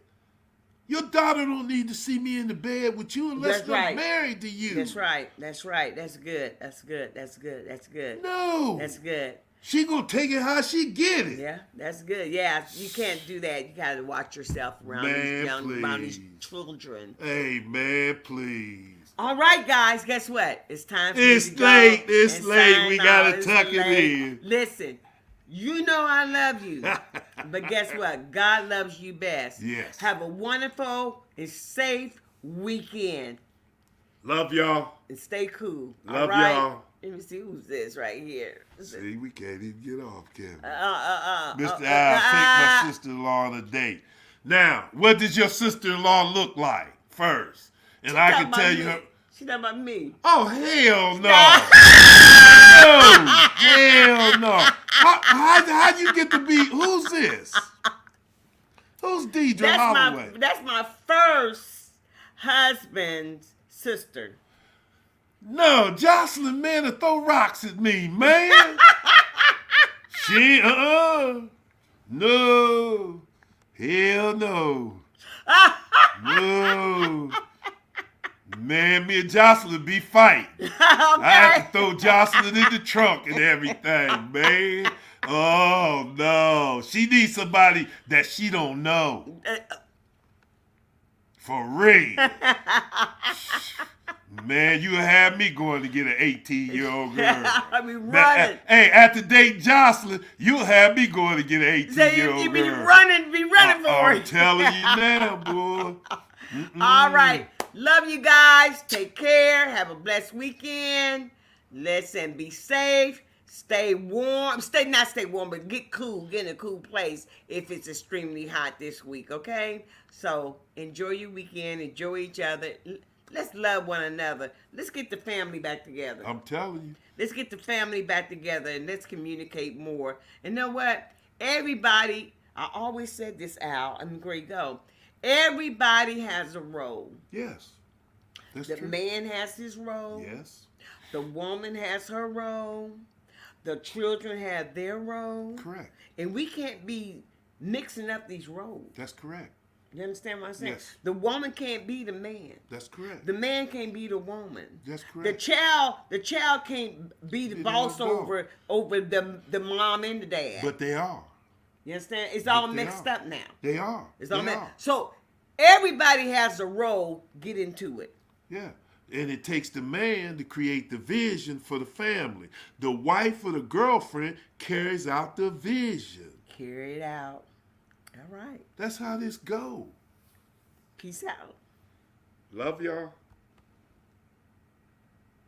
Your daughter don't need to see me in the bed with you unless I'm married to you. That's right. That's good. No. That's good. She gonna take it how she get it. Yeah, that's good. Yeah, you can't do that. You gotta watch yourself around these children. Hey, man, please. All right, guys, guess what? It's time for It's me to late. go It's and late. sign We off. gotta It's tuck it late. in. Listen, you know I love you. But guess what? God loves you best. Yes. Have a wonderful and safe weekend. Love y'all. And stay cool. Love all right? y'all. Let me see who's this right here. See, we can't even get off, Kevin. Mr. Mr. Al, take my sister-in-law on a date. Now, what does your sister-in-law look like first? And I can tell you her... She talking about me. Oh, hell no. No, hell no. How you get to be... Who's this? Who's Deidre Holloway? That's my first husband's sister. No, Jocelyn, man, to throw rocks at me, man. She, no. Hell no. No. Man, me and Jocelyn be fighting. I have Okay. to throw Jocelyn in the trunk and everything, man. Oh no, she needs somebody that she don't know. For real. Man, you have me going to get an 18-year-old girl. I be Now, running. hey, after dating Jocelyn, you'll have me going to get an So 18-year-old you be girl. running for I'm it. telling you now, boy. All right. Love you guys. Take care. Have a blessed weekend. Listen, be safe. Stay warm. Not stay warm, but get cool. Get in a cool place if it's extremely hot this week, okay? So enjoy your weekend. Enjoy each other. Let's love one another. Let's get the family back together. I'm telling you. Let's get the family back together and let's communicate more. And you know what? Everybody, I always said this, Al. I'm going to go. Everybody has a role. Yes. That's The true. man has his role. Yes. The woman has her role. The children have their role. Correct. And we can't be mixing up these roles. That's correct. You understand what I'm saying? Yes. The woman can't be the man. That's correct. The man can't be the woman. That's The correct. child can't be the Be the boss adult. over the mom and the dad. But they are. You understand? It's all they mixed are. up now. They are. It's all They mixed. are. So everybody has a role. Get into it. Yeah. And it takes the man to create the vision for the family. The wife or the girlfriend carries out the vision. Carry it out. All right. That's how this goes. Peace out. Love y'all.